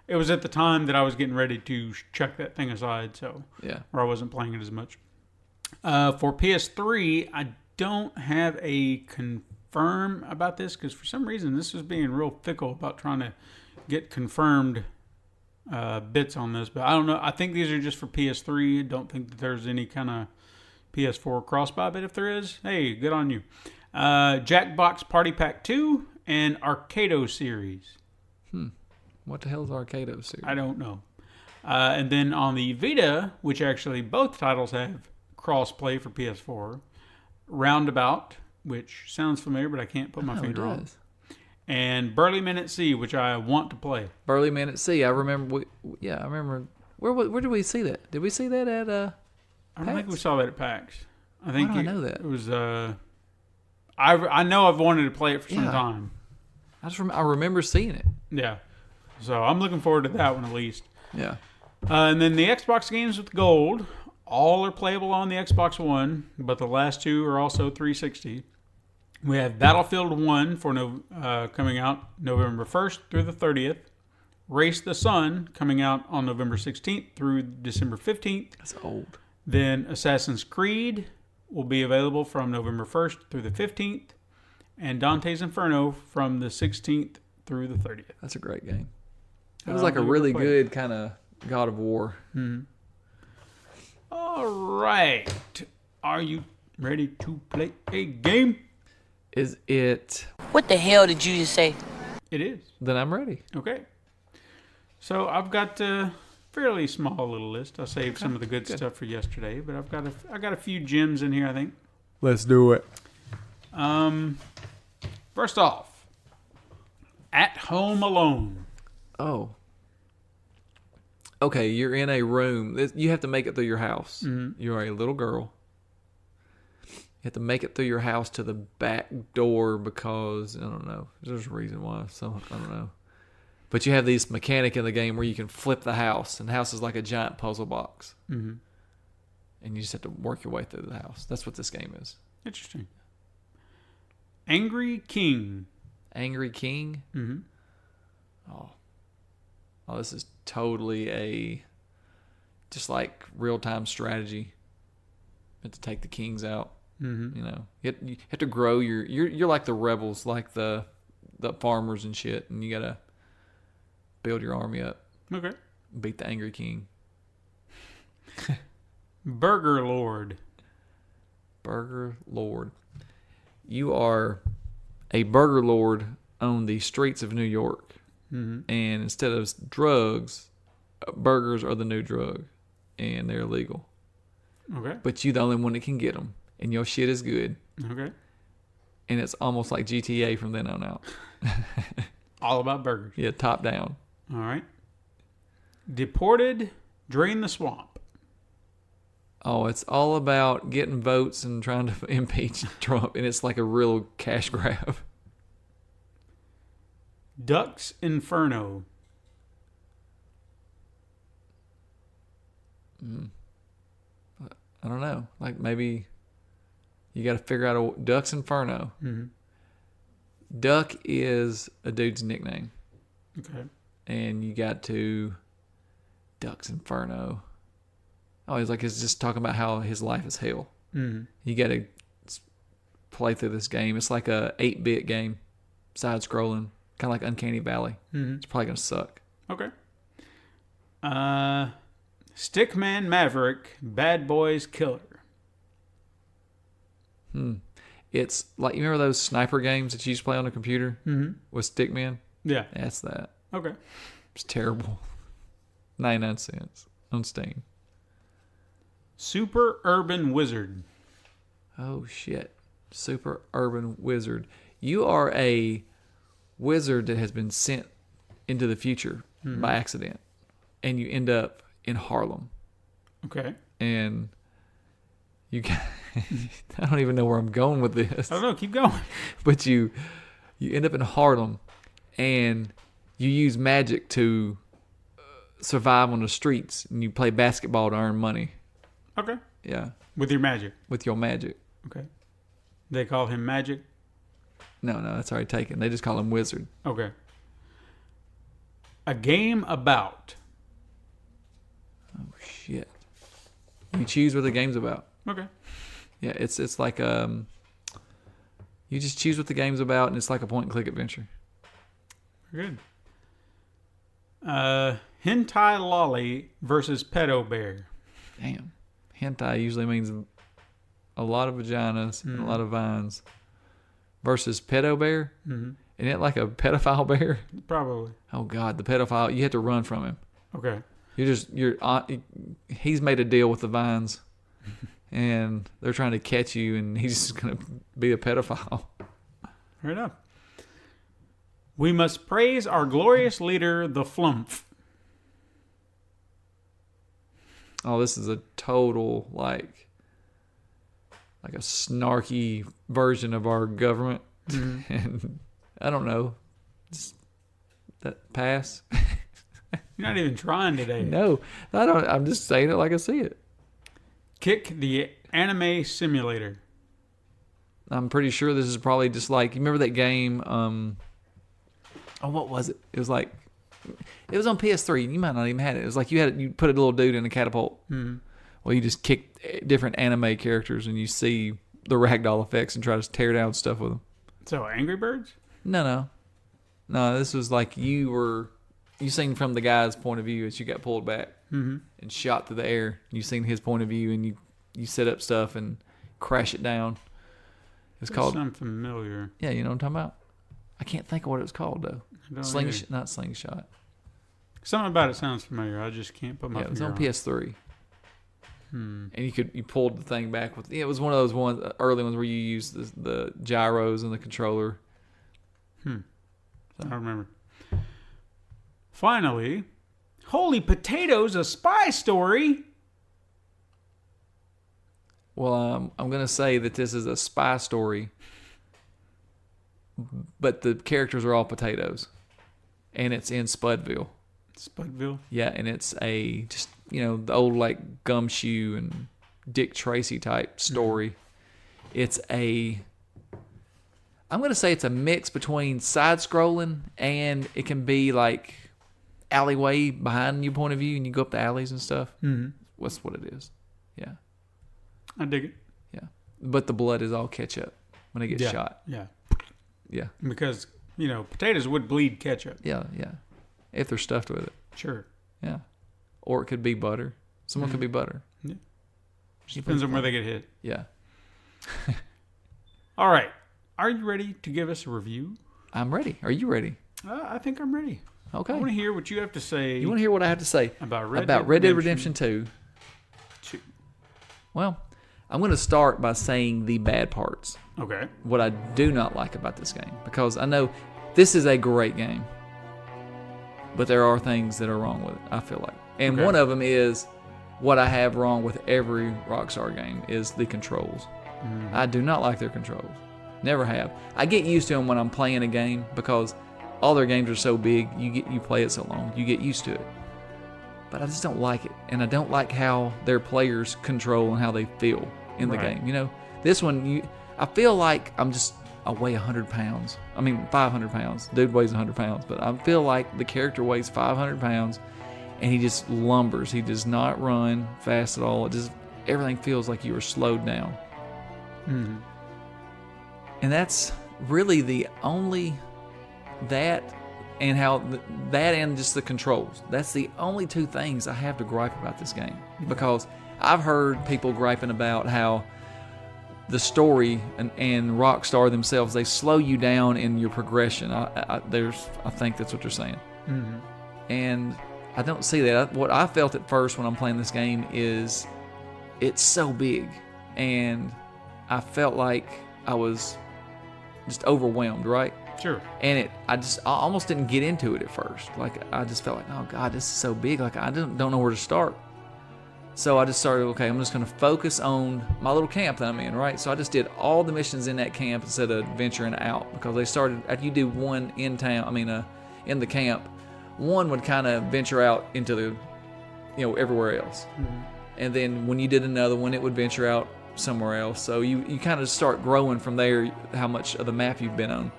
it was at the time that I was getting ready to chuck that thing aside, so
yeah,
or I wasn't playing it as much. For PS3, I don't have a confirm about this because for some reason this is being real fickle about trying to get confirmed bits on this, but I don't know. I think these are just for PS3. I don't think that there's any kind of PS4 cross-buy, but if there is, hey, good on you. Jackbox Party Pack 2 and Arcado series.
What the hell is Arcado series?
I don't know. And then on the Vita, which actually both titles have cross-play for PS4, Roundabout, which sounds familiar, but I can't put my finger on. And Burly Men at Sea, which I want to play.
Burly Men at Sea. I remember. I remember. Where did we see that? Did we see that at
I don't think we saw that at PAX. I think
I know that?
It was. I know I've wanted to play it for some time.
I remember seeing it.
Yeah. So I'm looking forward to that one at least.
Yeah.
And then the Xbox games with gold, all are playable on the Xbox One, but the last two are also 360. We have Battlefield 1 for coming out November 1st through the 30th. Race the Sun coming out on November 16th through December 15th.
That's old.
Then Assassin's Creed will be available from November 1st through the 15th. And Dante's Inferno from the 16th through the 30th.
That's a great game. It was like a really good kind of God of War.
Mm-hmm. All right. Are you ready to play a game?
Is it?
What the hell did you just say?
It is.
Then I'm ready.
Okay. So I've got a fairly small little list. I saved some of the good stuff for yesterday, but I've got a few gems in here, I think.
Let's do it.
First off, At Home Alone.
Oh. Okay, you're in a room. You have to make it through your house. Mm-hmm. You're a little girl. You have to make it through your house to the back door because, I don't know, there's a reason why. So, I don't know. But you have this mechanic in the game where you can flip the house, and the house is like a giant puzzle box.
Mm-hmm.
And you just have to work your way through the house. That's what this game is.
Interesting. Angry King.
Angry King?
Mm-hmm.
Oh, this is totally just like real-time strategy. You have to take the kings out.
Mm-hmm.
You know, you have to grow you're like the rebels, like the farmers and shit, and you gotta build your army up.
Okay.
Beat the Angry King.
Burger Lord.
Burger Lord. You are a burger lord on the streets of New York.
Mm-hmm.
And instead of drugs, burgers are the new drug. And they're illegal.
Okay.
But you're the only one that can get them. And your shit is good.
Okay.
And it's almost like GTA from then on out.
All about burgers.
Yeah, top down.
All right. Deported, Drain the Swamp.
Oh, it's all about getting votes and trying to impeach Trump. And it's like a real cash grab.
Ducks Inferno.
I don't know. Like maybe you got to figure out a Ducks Inferno.
Mm-hmm.
Duck is a dude's nickname.
Okay.
And you got to Ducks Inferno. Oh, it's just talking about how his life is hell.
Mm-hmm.
You got to play through this game. It's like a 8-bit game, side-scrolling, kind of like Uncanny Valley.
Mm-hmm.
It's probably going to suck.
Okay. Stickman Maverick, Bad Boys Killer.
It's like, you remember those sniper games that you used to play on the computer with Stickman?
Yeah.
That's that.
Okay.
It's terrible. 99 cents on Steam.
Super Urban Wizard.
Oh, shit. Super Urban Wizard. You are a wizard that has been sent into the future by accident. And you end up in Harlem.
Okay.
And you got... I don't even know where I'm going with this.
I don't know. Keep going.
But you end up in Harlem, and you use magic to survive on the streets, and you play basketball to earn money.
Okay.
Yeah.
With your magic.
With your magic.
Okay. They call him Magic?
No, that's already taken. They just call him Wizard.
Okay. A Game About.
Oh, shit. You choose what the game's about.
Okay.
Yeah, it's like you just choose what the game's about, and it's like a point-and-click adventure.
Good. Hentai Lolly versus Pedo Bear.
Damn. Hentai usually means a lot of vaginas and a lot of vines. Versus Pedo Bear? Mm-hmm. Isn't it like a pedophile bear?
Probably.
Oh, God, the pedophile. You have to run from him.
Okay.
He's made a deal with the vines. And they're trying to catch you, and he's just going to be a pedophile.
Fair enough. We must praise our glorious leader, the Flumph.
Oh, this is a total, like a snarky version of our government. Mm-hmm. And I don't know. That pass?
You're not even trying today.
No, I don't. I'm just saying it like I see it.
Kick the Anime Simulator.
I'm pretty sure this is probably just like, you remember that game? What was it? It was on PS3. You might not even had it. It was like you put a little dude in a catapult. Mm-hmm. Well, you just kick different anime characters, and you see the ragdoll effects and try to tear down stuff with them.
So Angry Birds?
No. This was like you seen from the guy's point of view as you got pulled back and shot through the air. You seen his point of view, and you set up stuff and crash it down. It's called.
Sound familiar.
Yeah, you know what I'm talking about. I can't think of what it was called though. Not slingshot.
Something about it sounds familiar. I just can't put my finger on it.
It was on PS3. And you pulled the thing back with. It was one of those early ones where you used the gyros and the controller.
So. I remember. Finally, Holy Potatoes, a spy story.
Well, I'm going to say that this is a spy story, but the characters are all potatoes. and it's in Spudville.
Spudville?
Yeah, and it's a just, the old like Gumshoe and Dick Tracy type story. It's I'm going to say it's a mix between side-scrolling and it can be like alleyway behind your point of view and you go up the alleys and stuff. Mm-hmm. That's what it is. Yeah.
I dig it.
Yeah. But the blood is all ketchup when they get shot.
Yeah.
Yeah.
Because, potatoes would bleed ketchup.
Yeah, yeah. If they're stuffed with it.
Sure.
Yeah. Or it could be butter. Someone could be butter.
Yeah. Depends on where they get hit.
Yeah.
All right. Are you ready to give us a review?
I'm ready. Are you ready?
I think I'm ready.
Okay.
I want to hear what you have to say.
You want to hear what I have to say
about
Red Dead Redemption 2? Well, I'm going to start by saying the bad parts.
Okay.
What I do not like about this game. Because I know this is a great game. But there are things that are wrong with it, I feel like. And one of them is what I have wrong with every Rockstar game is the controls. I do not like their controls. Never have. I get used to them when I'm playing a game because all their games are so big. You play it so long, you get used to it. But I just don't like it, and I don't like how their players control and how they feel in the game. This one, I feel like I weigh 100 pounds. I mean, 500 pounds. Dude weighs 100 pounds, but I feel like the character weighs 500 pounds, and he just lumbers. He does not run fast at all. Everything feels like you are slowed down. Mm-hmm. And that's really the only that and how that and just the controls. That's the only two things I have to gripe about this game. Because I've heard people griping about how the story and Rockstar themselves, they slow you down in your progression. I think that's what they're saying. Mm-hmm. And I don't see that. What I felt at first when I'm playing this game is it's so big. And I felt like I was just overwhelmed, right?
Sure.
And I almost didn't get into it at first. Like, I just felt like, oh God, this is so big. Like, I don't know where to start. So I just started, okay, I'm just going to focus on my little camp that I'm in, right? So I just did all the missions in that camp instead of venturing out, because they started, after you do one in the camp, one would kind of venture out into the, everywhere else. Mm-hmm. And then when you did another one, it would venture out somewhere else. So you kind of start growing from there, how much of the map you've been on.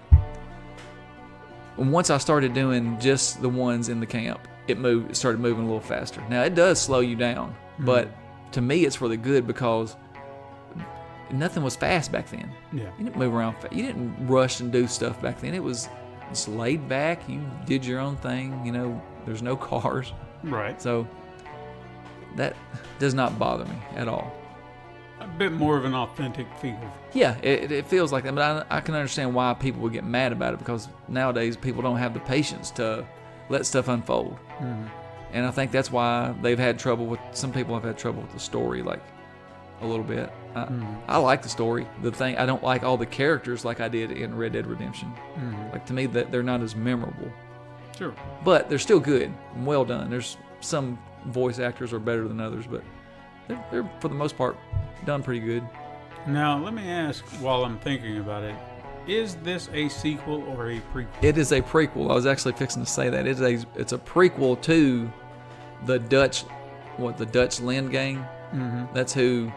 And once I started doing just the ones in the camp, it started moving a little faster. Now, it does slow you down, but to me, it's for the good, because nothing was fast back then.
Yeah.
You didn't move around fast. You didn't rush and do stuff back then. It was just laid back. You did your own thing. There's no cars.
Right.
So that does not bother me at all.
A bit more of an authentic feel.
Yeah, it feels like that, but I can understand why people would get mad about it, because nowadays people don't have the patience to let stuff unfold. Mm-hmm. And I think that's why some people have had trouble with the story, like, a little bit. I like the story. The thing, I don't like all the characters like I did in Red Dead Redemption. Mm-hmm. Like, to me, that they're not as memorable.
Sure.
But they're still good and well done. There's some voice actors are better than others, but they're for the most part done pretty good.
Now, let me ask, while I'm thinking about it, is this a sequel or a prequel?
It is a prequel. I was actually fixing to say that. It's a prequel to the Dutch Lind gang. Mm-hmm. That's who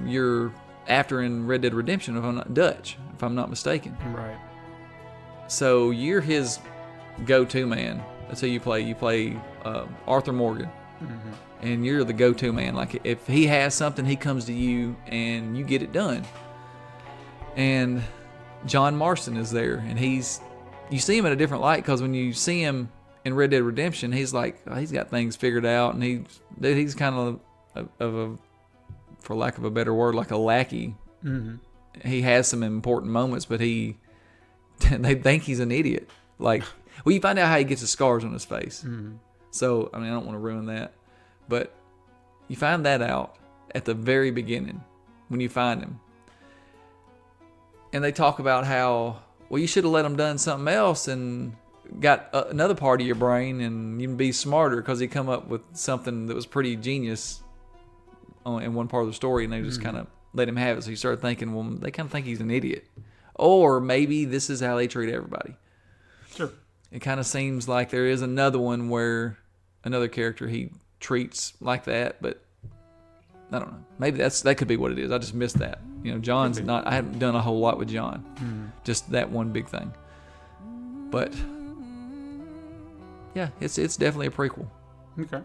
you're after in Red Dead Redemption, if I'm not mistaken.
Right.
So you're his go-to man. That's who you play. You play Arthur Morgan. Mm-hmm. And you're the go-to man. Like, if he has something, he comes to you and you get it done. And John Marston is there, and you see him in a different light, because when you see him in Red Dead Redemption, he's like, he's got things figured out, and he's kind of a, for lack of a better word, like a lackey. Mm-hmm. He has some important moments, but they think he's an idiot. Like, well, you find out how he gets the scars on his face. Mm-hmm. So, I don't want to ruin that. But you find that out at the very beginning when you find him. And they talk about how, well, you should have let him done something else and got another part of your brain and you can be smarter, because he come up with something that was pretty genius in one part of the story, and they just kind of let him have it. So you start thinking, well, they kind of think he's an idiot. Or maybe this is how they treat everybody.
Sure.
it kind of seems like there is another one where another character he treats like that, but I don't know. Maybe that could be what it is. I just missed that. John's not. I haven't done a whole lot with John. Just that one big thing. But yeah, it's definitely a prequel.
Okay.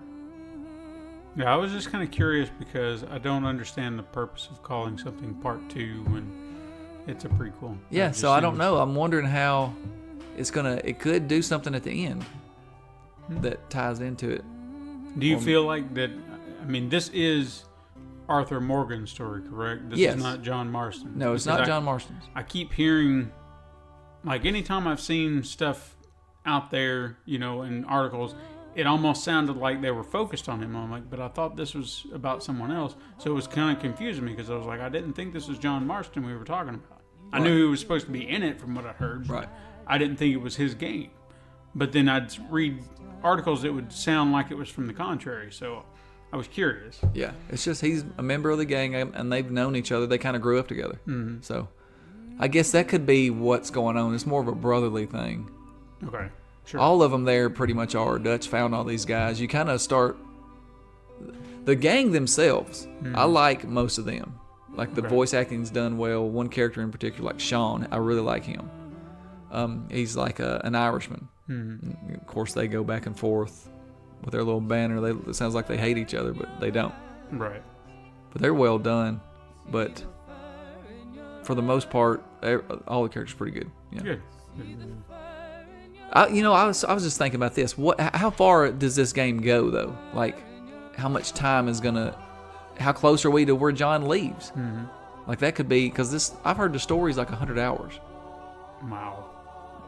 Yeah, I was just kind of curious because I don't understand the purpose of calling something Part 2 when it's a prequel.
Yeah, so I don't know. I'm wondering how it could do something at the end that ties into it.
Do you feel like that? I mean, this is Arthur Morgan's story, correct? This is not John Marston.
No, it's not John Marston's.
I keep hearing, like, anytime I've seen stuff out there, in articles, it almost sounded like they were focused on him. I'm like, but I thought this was about someone else. So it was kind of confusing me because I was like, I didn't think this was John Marston we were talking about. I knew he was supposed to be in it from what I heard. Right. I didn't think it was his game. But then I'd read articles that would sound like it was from the contrary. So I was curious. Yeah.
It's just he's a member of the gang and they've known each other. They kind of grew up together. Mm-hmm. So I guess that could be what's going on. It's more of a brotherly thing.
Okay. Sure.
All of them there pretty much are. Dutch found all these guys. You kind of start... The gang themselves, I like most of them. Like the voice acting's done well. One character in particular, like Sean, I really like him. He's like an Irishman. Mm-hmm. Of course, they go back and forth with their little banner. It sounds like they hate each other, but they don't.
Right.
But they're well done. But for the most part, all the characters are pretty good. Yeah. Good. I was just thinking about this. How far does this game go, though? Like, how much time is gonna? How close are we to where John leaves? Mm-hmm. Like that could be because I've heard the story's like 100 hours.
Wow.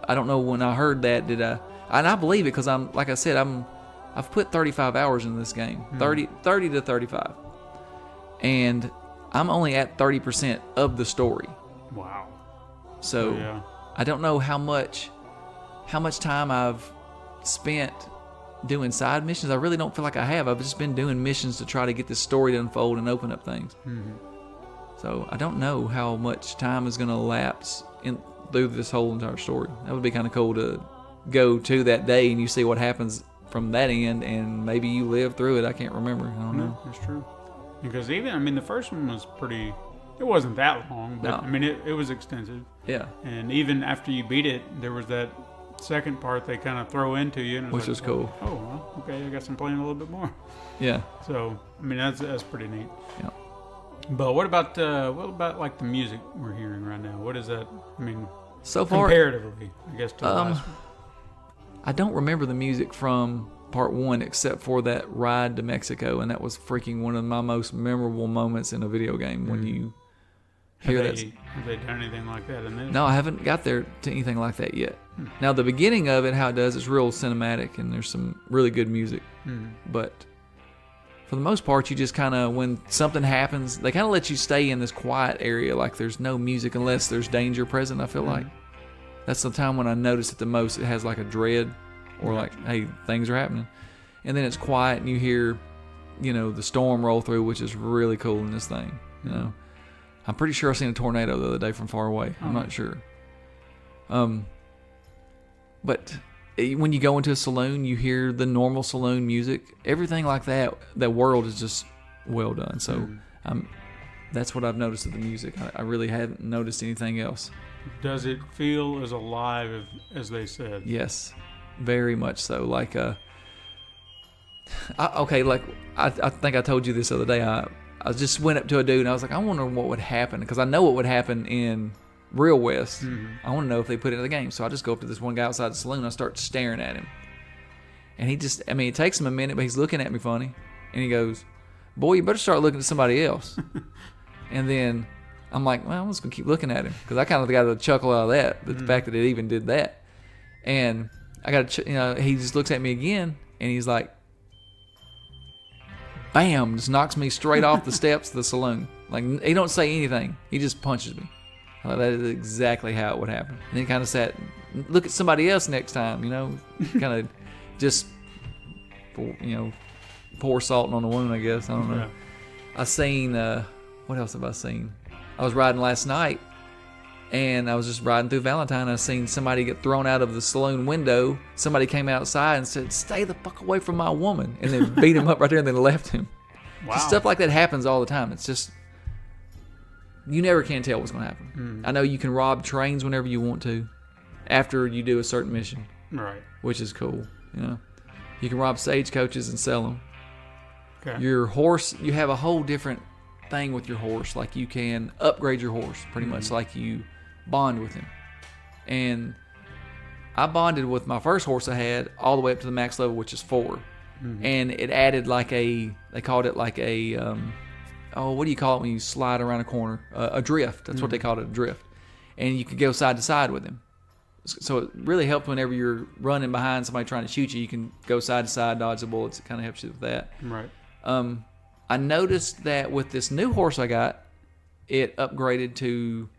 I don't know when I heard that. And I believe it because like I said, I've put 35 hours in this game, 30 to 35, and I'm only at 30% of the story.
Wow.
So I don't know how much time I've spent doing side missions. I really don't feel like I have. I've just been doing missions to try to get this story to unfold and open up things. Mm-hmm. So I don't know how much time is going to elapse through this whole entire story. That would be kind of cool to go to that day and you see what happens from that end, and maybe you live through it. I can't remember. I don't know.
That's true. Because the first one was pretty... It wasn't that long, but no. It was extensive.
Yeah.
And even after you beat it, there was that second part they kind of throw into you, and
which is cool.
Oh, well, okay, I guess I'm playing a little bit more.
Yeah.
So that's pretty neat.
Yeah.
But what about like the music we're hearing right now? What is that?
So far,
comparatively, I guess to the last one.
I don't remember the music from part 1 except for that ride to Mexico, and that was freaking one of my most memorable moments in a video game when you.
Have they done anything like that in this?
No, I haven't got there to anything like that yet. Now, the beginning of it, how it does, it's real cinematic, and there's some really good music. But for the most part, you just kind of, when something happens, they kind of let you stay in this quiet area, like there's no music unless there's danger present, I feel like. That's the time when I notice it the most. It has like a dread, or like, hey, things are happening. And then it's quiet, and you hear, the storm roll through, which is really cool in this thing, I'm pretty sure I seen a tornado the other day from far away. I'm not sure. But when you go into a saloon, you hear the normal saloon music. Everything like that, that world is just well done. So that's what I've noticed of the music. I really haven't noticed anything else.
Does it feel as alive as they said?
Yes, very much so. Like, I think I told you this the other day. I just went up to a dude and I was like, I wonder what would happen, because I know what would happen in Real West. I want to know if they put it in the game. So I just go up to this one guy outside the saloon and I start staring at him. And he just, it takes him a minute, but he's looking at me funny. And he goes, boy, you better start looking at somebody else. And then I'm like, well, I'm just going to keep looking at him, because I kind of got a chuckle out of that, but the fact that it even did that. And I got he just looks at me again and he's like, bam, just knocks me straight off the steps of the saloon. Like, he don't say anything. He just punches me. That is exactly how it would happen. And he kind of sat, look at somebody else next time, kind of just, pour salt on the wound, I guess. I don't know. I seen, what else have I seen? I was riding last night, And I was just riding through Valentine. I seen somebody get thrown out of the saloon window. Somebody came outside and said, "Stay the fuck away from my woman," and then beat him up right there and then left him.
Wow.
Just stuff like that happens all the time. It's just, you never can tell what's going to happen. I know you can rob trains whenever you want to, after you do a certain mission,
right?
Which is cool. You know, you can rob stagecoaches and sell them.
Okay.
Your horse, you have a whole different thing with your horse. Like you can upgrade your horse pretty much, like you bond with him. And I bonded with my first horse I had all the way up to the max level, which is 4. And it added like they called it like a, what do you call it when you slide around a corner? A drift. That's what they called it, a drift. And you could go side to side with him. So it really helped whenever you're running behind somebody trying to shoot you. You can go side to side, dodge the bullets. It kind of helps you with that.
Right.
I noticed that with this new horse I got, it upgraded to,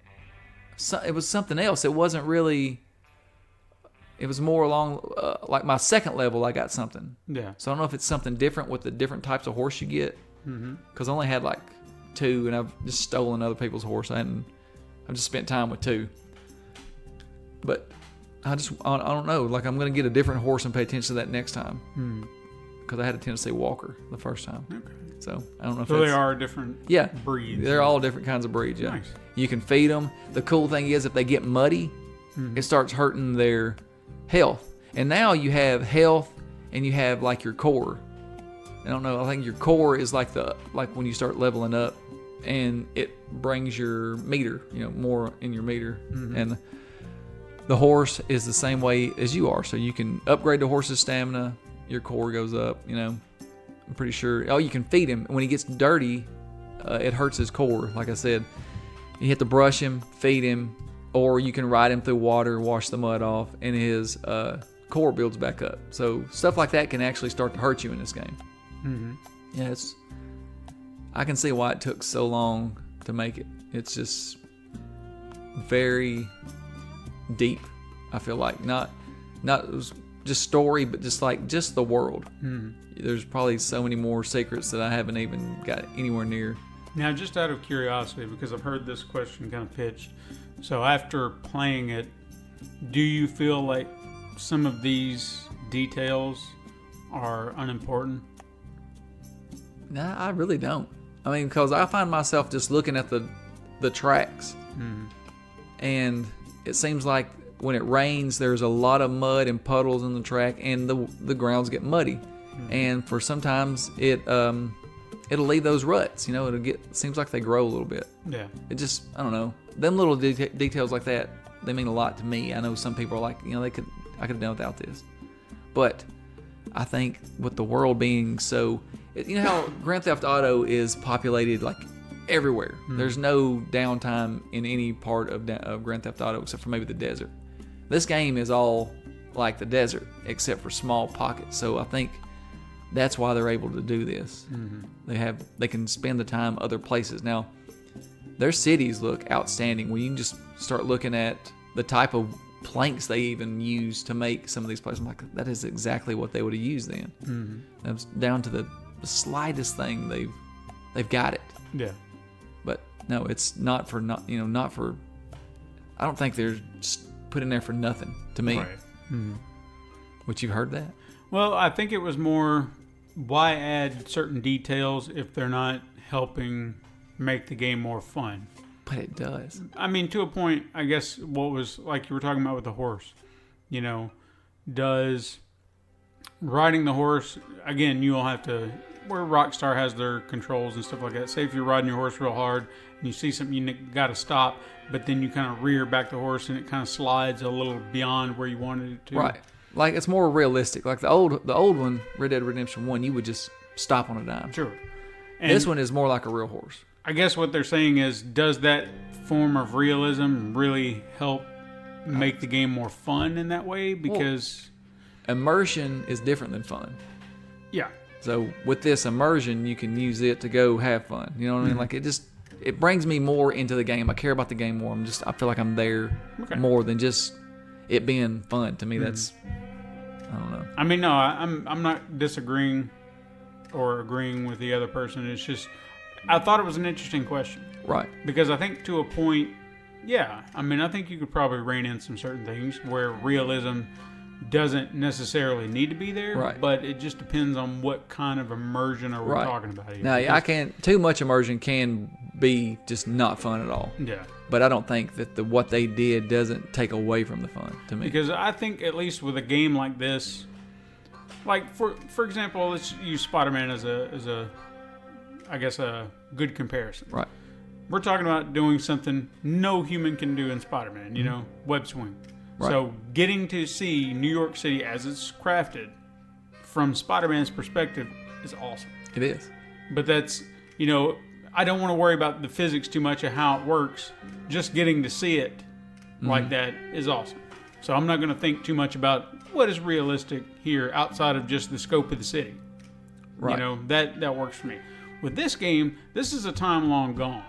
it was something else. It wasn't really, it was more along, like my second level I got something.
Yeah.
So I don't know if it's something different with the different types of horse you get. Because I only had like 2, and I've just stolen other people's horse. I've just spent time with 2. But I don't know. Like I'm going to get a different horse and pay attention to that next time. Because I had a Tennessee Walker the first time. Okay. So I don't know if
they are different breeds.
They're all different kinds of breeds, yeah.
Nice.
You can feed them. The cool thing is if they get muddy, it starts hurting their health. And now you have health and you have like your core. I don't know, I think your core is like when you start leveling up and it brings your meter, more in your meter. And the horse is the same way as you are. So you can upgrade the horse's stamina, your core goes up, I'm pretty sure. Oh, you can feed him. When he gets dirty, it hurts his core. Like I said, you have to brush him, feed him, or you can ride him through water, wash the mud off, and his core builds back up. So stuff like that can actually start to hurt you in this game. Yeah, I can see why it took so long to make it. It's just very deep. I feel like not just story, but just the world. There's probably so many more secrets that I haven't even got anywhere near.
Now, just out of curiosity, because I've heard this question kind of pitched, so after playing it, do you feel like some of these details are unimportant?
Nah, I really don't. I mean, because I find myself just looking at the tracks, and it seems like when it rains, there's a lot of mud and puddles in the track, and the grounds get muddy. And for sometimes it'll leave those ruts. Seems like they grow a little bit. Yeah. It just, I don't know. Them little details like that, they mean a lot to me. I know some people are like, I could have done without this. But I think with the world being so, how Grand Theft Auto is populated like everywhere. There's no downtime in any part of Grand Theft Auto except for maybe the desert. This game is all like the desert except for small pockets. So I think that's why they're able to do this. They can spend the time other places. Now, their cities look outstanding. When you can just start looking at the type of planks they even use to make some of these places, I'm like, that is exactly what they would have used then. That's down to the slightest thing they've got it. Yeah. But no, it's not for I don't think they're just put in there for nothing to me. Right. Which, you've heard that?
Well, I think it was more, why add certain details if they're not helping make the game more fun?
But it does.
I mean, to a point, I guess, what was, like you were talking about with the horse, does riding the horse, again, you'll have to, where Rockstar has their controls and stuff like that. Say if you're riding your horse real hard and you see something, you got to stop, but then you kind of rear back the horse and it kind of slides a little beyond where you wanted it to.
Right. Like, it's more realistic. Like the old one, Red Dead Redemption 1, you would just stop on a dime.
Sure.
And this one is more like a real horse.
I guess what they're saying is, does that form of realism really help make the game more fun in that way? Because
immersion is different than fun.
Yeah.
So with this immersion, you can use it to go have fun. You know what I mean? Like, it brings me more into the game. I care about the game more. I feel like I'm there more than just it being fun. To me, that's, I don't know.
I mean, no, I'm not disagreeing or agreeing with the other person. It's just, I thought it was an interesting question.
Right.
Because I think to a point, Yeah, I mean, I think you could probably rein in some certain things where realism doesn't necessarily need to be there,
right.
but it just depends on what kind of immersion are we talking about here.
Now, I can't. Too much immersion can be just not fun at all.
Yeah.
But I don't think that what they did doesn't take away from the fun to me.
Because I think at least with a game like this, like for example, let's use Spider-Man as a I guess a good comparison.
Right.
We're talking about doing something no human can do in Spider-Man, you know, web swing. Right. So getting to see New York City as it's crafted from Spider-Man's perspective is awesome.
It is.
But that's, you know, I don't want to worry about the physics too much of how it works. Just getting to see it like that is awesome. So I'm not going to think too much about what is realistic here outside of just the scope of the city. Right. You know, that works for me. With this game, this is a time long gone.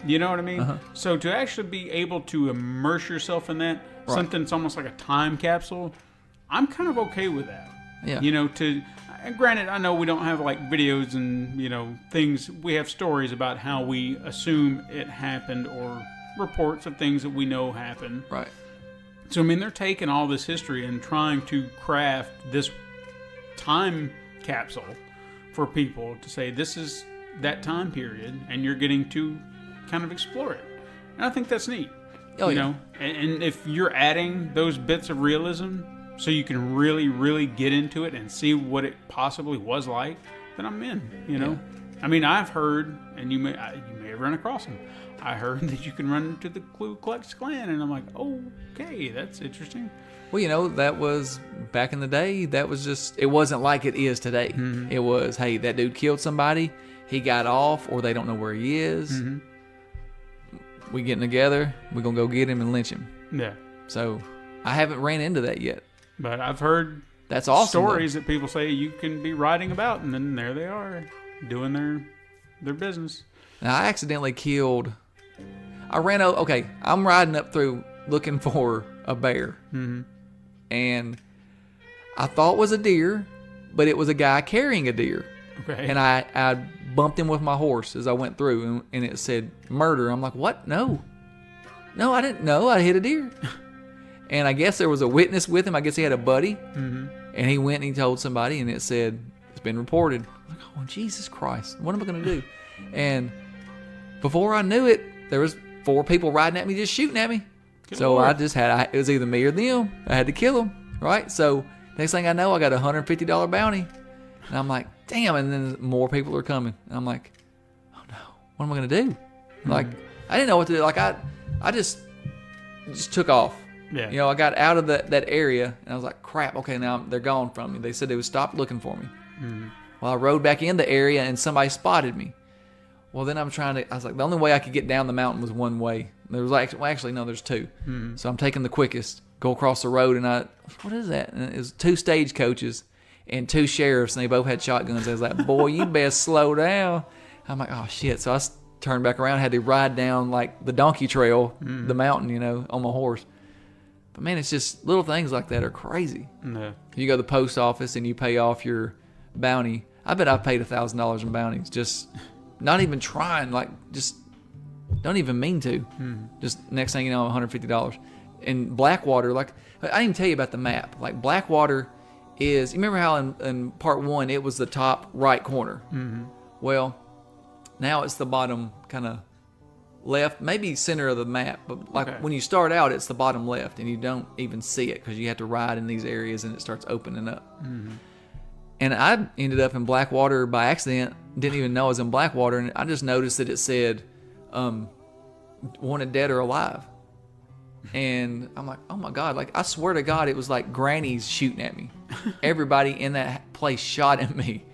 You know what I mean? Uh-huh. So to actually be able to immerse yourself in that, something that's almost like a time capsule, I'm kind of okay with that.
Yeah.
You know, and granted, I know we don't have like videos and, you know, things. We have stories about how we assume it happened or reports of things that we know happened.
Right.
So, I mean, they're taking all this history and trying to craft this time capsule for people to say this is that time period and you're getting to kind of explore it. And I think that's neat.
Oh,
you
yeah.
know, and if you're adding those bits of realism so you can really, really get into it and see what it possibly was like, then I'm in, you know. Yeah. I mean, I've heard, and you may have run across them, I heard that you can run into the Ku Klux Klan, and I'm like, okay, that's interesting.
Well, you know, that was, back in the day, that was just, it wasn't like it is today. Mm-hmm. It was, hey, that dude killed somebody, he got off, or they don't know where he is. Mm-hmm. We getting together, we're going to go get him and lynch him.
Yeah.
So, I haven't ran into that yet.
But I've heard
that's awesome,
stories that people say you can be writing about, and then there they are, doing their business.
Now, I accidentally killed, I'm riding up through looking for a bear. Mm-hmm. And I thought it was a deer, but it was a guy carrying a deer.
Okay.
And I bumped him with my horse as I went through, and it said murder. I'm like, what? No, I didn't know. I hit a deer. And I guess there was a witness with him. I guess he had a buddy. Mm-hmm. And he went and he told somebody, and it said, it's been reported. I'm like, oh, Jesus Christ. What am I going to do? And before I knew it, there was 4 people riding at me, just shooting at me. Good so Lord. It was either me or them. I had to kill them, right? So next thing I know, I got a $150 bounty. And I'm like, damn. And then more people are coming. And I'm like, oh no, what am I going to do? Mm-hmm. Like, I didn't know what to do. Like, I just took off.
Yeah.
You know, I got out of that area, and I was like, crap, okay, now they're gone from me. They said they would stop looking for me. Mm-hmm. Well, I rode back in the area, and somebody spotted me. Well, then I was like, the only way I could get down the mountain was one way. There was actually, no, there's 2. Mm-hmm. So I'm taking the quickest, go across the road, and what is that? And it was 2 stagecoaches and 2 sheriffs, and they both had shotguns. I was like, boy, you best slow down. I'm like, oh, shit. So I turned back around, had to ride down, like, the donkey trail, the mountain, you know, on my horse. But, man, it's just little things like that are crazy.
No.
You go to the post office and you pay off your bounty. I bet I've paid $1,000 in bounties. Just not even trying, like, just don't even mean to. Mm-hmm. Just next thing you know, $150. And Blackwater, like, I didn't even tell you about the map. Like, Blackwater is, you remember how in part 1 it was the top right corner? Mm-hmm. Well, now it's the bottom kind of left, maybe center of the map, but like when you start out, it's the bottom left, and you don't even see it because you have to ride in these areas, and it starts opening up. Mm-hmm. And I ended up in Blackwater by accident. Didn't even know I was in Blackwater, and I just noticed that it said, "Wanted dead or alive." And I'm like, oh my God! Like, I swear to God, it was like grannies shooting at me. Everybody in that place shot at me,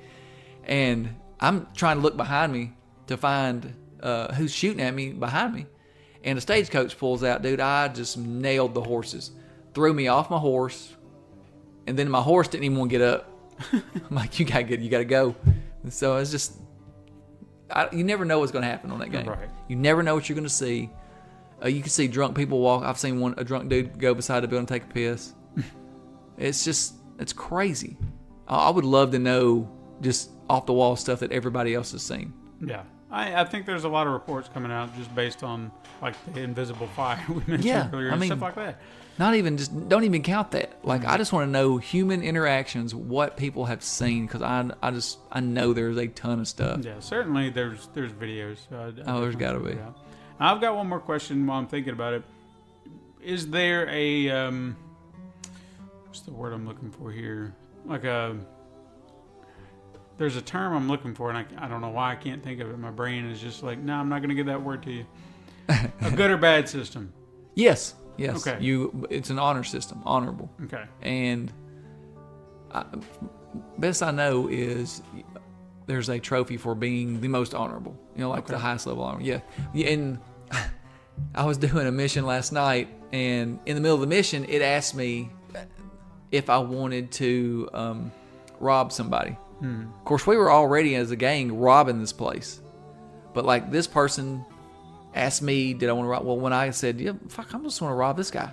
and I'm trying to look behind me to find who's shooting at me behind me. And a stagecoach pulls out. Dude, I just nailed the horses. Threw me off my horse. And then my horse didn't even want to get up. I'm like, you gotta go. And so it's just, you never know what's going to happen on that game.
Right.
You never know what you're going to see. You can see drunk people walk. I've seen a drunk dude go beside a building and take a piss. It's crazy. I would love to know just off the wall stuff that everybody else has seen.
Yeah. I think there's a lot of reports coming out just based on like the invisible fire we mentioned earlier and stuff like that.
Not even don't even count that. Like I just want to know human interactions, what people have seen, because I know there's a ton of stuff.
Yeah, certainly there's videos.
There's got to be.
I've got one more question while I'm thinking about it. Is there a what's the word I'm looking for here? Like there's a term I'm looking for, and I don't know why I can't think of it. My brain is just like, no, I'm not going to give that word to you. A good or bad system.
Yes.
Okay.
It's an honor system, honorable.
Okay.
And best I know is there's a trophy for being the most honorable. The highest level honor. Yeah. And I was doing a mission last night, and in the middle of the mission, it asked me if I wanted to rob somebody. Of course, we were already as a gang robbing this place, but like this person asked me, did I want to rob? Well, when I said, yeah, fuck, I just want to rob this guy.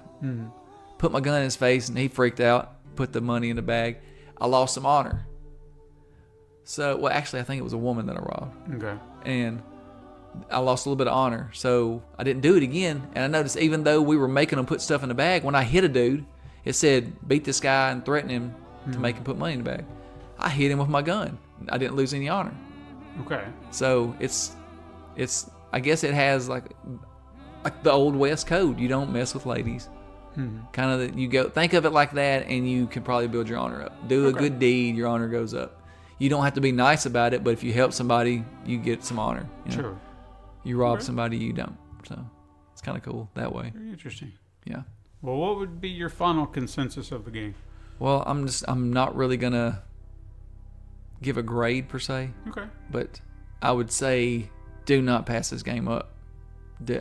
Put my gun in his face, and he freaked out, put the money in the bag. I lost some honor. So, well, actually, I think it was a woman that I robbed.
Okay.
And I lost a little bit of honor, so I didn't do it again. And I noticed even though we were making them put stuff in the bag, when I hit a dude, it said, beat this guy and threaten him to make him put money in the bag. I hit him with my gun. I didn't lose any honor.
Okay.
So it's I guess it has like the old West code. You don't mess with ladies. Kind of you go think of it like that, and you can probably build your honor up. Do a good deed, your honor goes up. You don't have to be nice about it, but if you help somebody, you get some honor.
Sure.
You rob somebody, you don't. So it's kind of cool that way.
Very interesting.
Yeah.
Well, what would be your final consensus of the game?
Well, I'm not really gonna give a grade per se.
Okay.
But I would say do not pass this game up.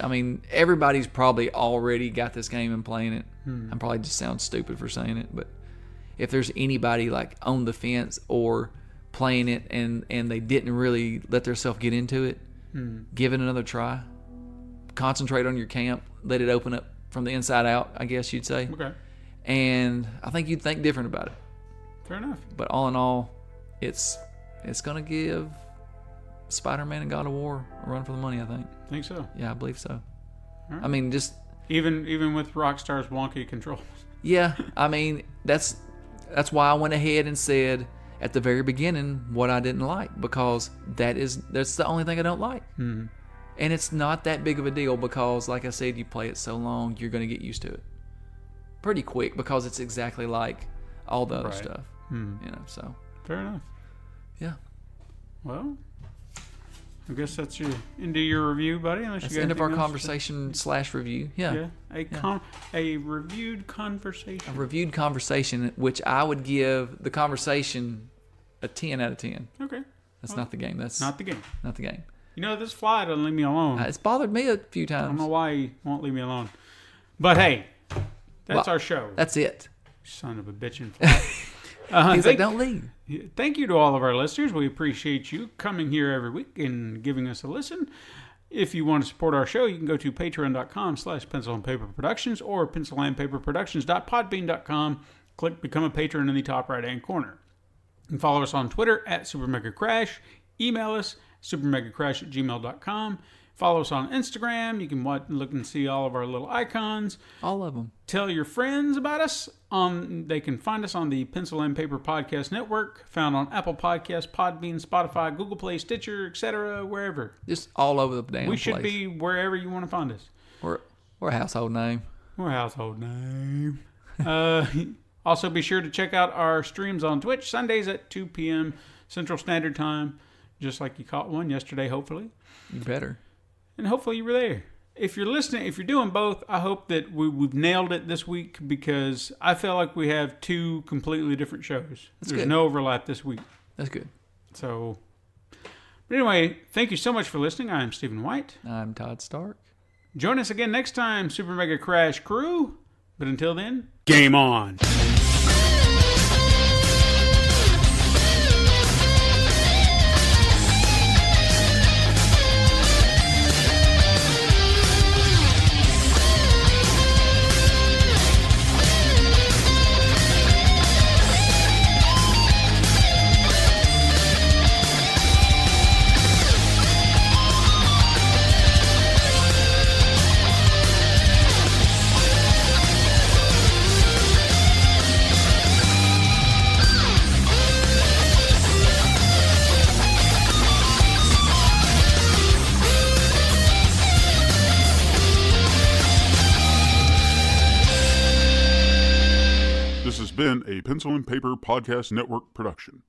I mean, everybody's probably already got this game and playing it. I probably just sound stupid for saying it, but if there's anybody like on the fence or playing it and they didn't really let themselves get into it, give it another try. Concentrate on your camp. Let it open up from the inside out, I guess you'd say.
Okay.
And I think you'd think different about it.
Fair enough.
But all in all, it's going to give Spider-Man and God of War a run for the money, I think.
Think so?
Yeah, I believe so.
Right.
I mean, just...
Even with Rockstar's wonky controls.
Yeah, I mean, that's why I went ahead and said at the very beginning what I didn't like, because that's the only thing I don't like. And it's not that big of a deal because, like I said, you play it so long, you're going to get used to it pretty quick because it's exactly like all the other stuff. So...
Fair enough.
Yeah.
Well, I guess that's into your review, buddy. Unless
that's
you got
the end of our
conversation
/ review. Yeah.
A reviewed conversation.
A reviewed conversation, which I would give the conversation a 10 out of 10.
Okay.
That's not the game. That's
not the game.
Not the game.
This fly doesn't leave me alone.
It's bothered me a few times.
I don't know why he won't leave me alone. But hey, that's our show.
That's it.
Son of a bitchin' fly.
He's like, don't leave.
Thank you to all of our listeners. We appreciate you coming here every week and giving us a listen. If you want to support our show, you can go to patreon.com/Pencil and Paper Productions or pencilandpaperproductions.podbean.com. Click Become a Patron in the top right-hand corner. And follow us on Twitter at SuperMegaCrash. Email us, supermegacrash@gmail.com. Follow us on Instagram. You can look and see all of our little icons.
All of them.
Tell your friends about us. They can find us on the Pencil and Paper Podcast Network, found on Apple Podcasts, Podbean, Spotify, Google Play, Stitcher, etc., wherever.
Just all over the damn place.
We should be wherever you want to find us.
We're a household name.
We're a household name. Also, be sure to check out our streams on Twitch, Sundays at 2 p.m. Central Standard Time, just like you caught one yesterday, hopefully.
You better.
And hopefully you were there. If you're listening, if you're doing both, I hope that we've nailed it this week because I feel like we have two completely different shows. There's no overlap this week.
That's good.
So, but anyway, thank you so much for listening. I'm Stephen White.
I'm Todd Stark.
Join us again next time, Super Mega Crash crew. But until then, game on.
been a Pencil and Paper Podcast Network production.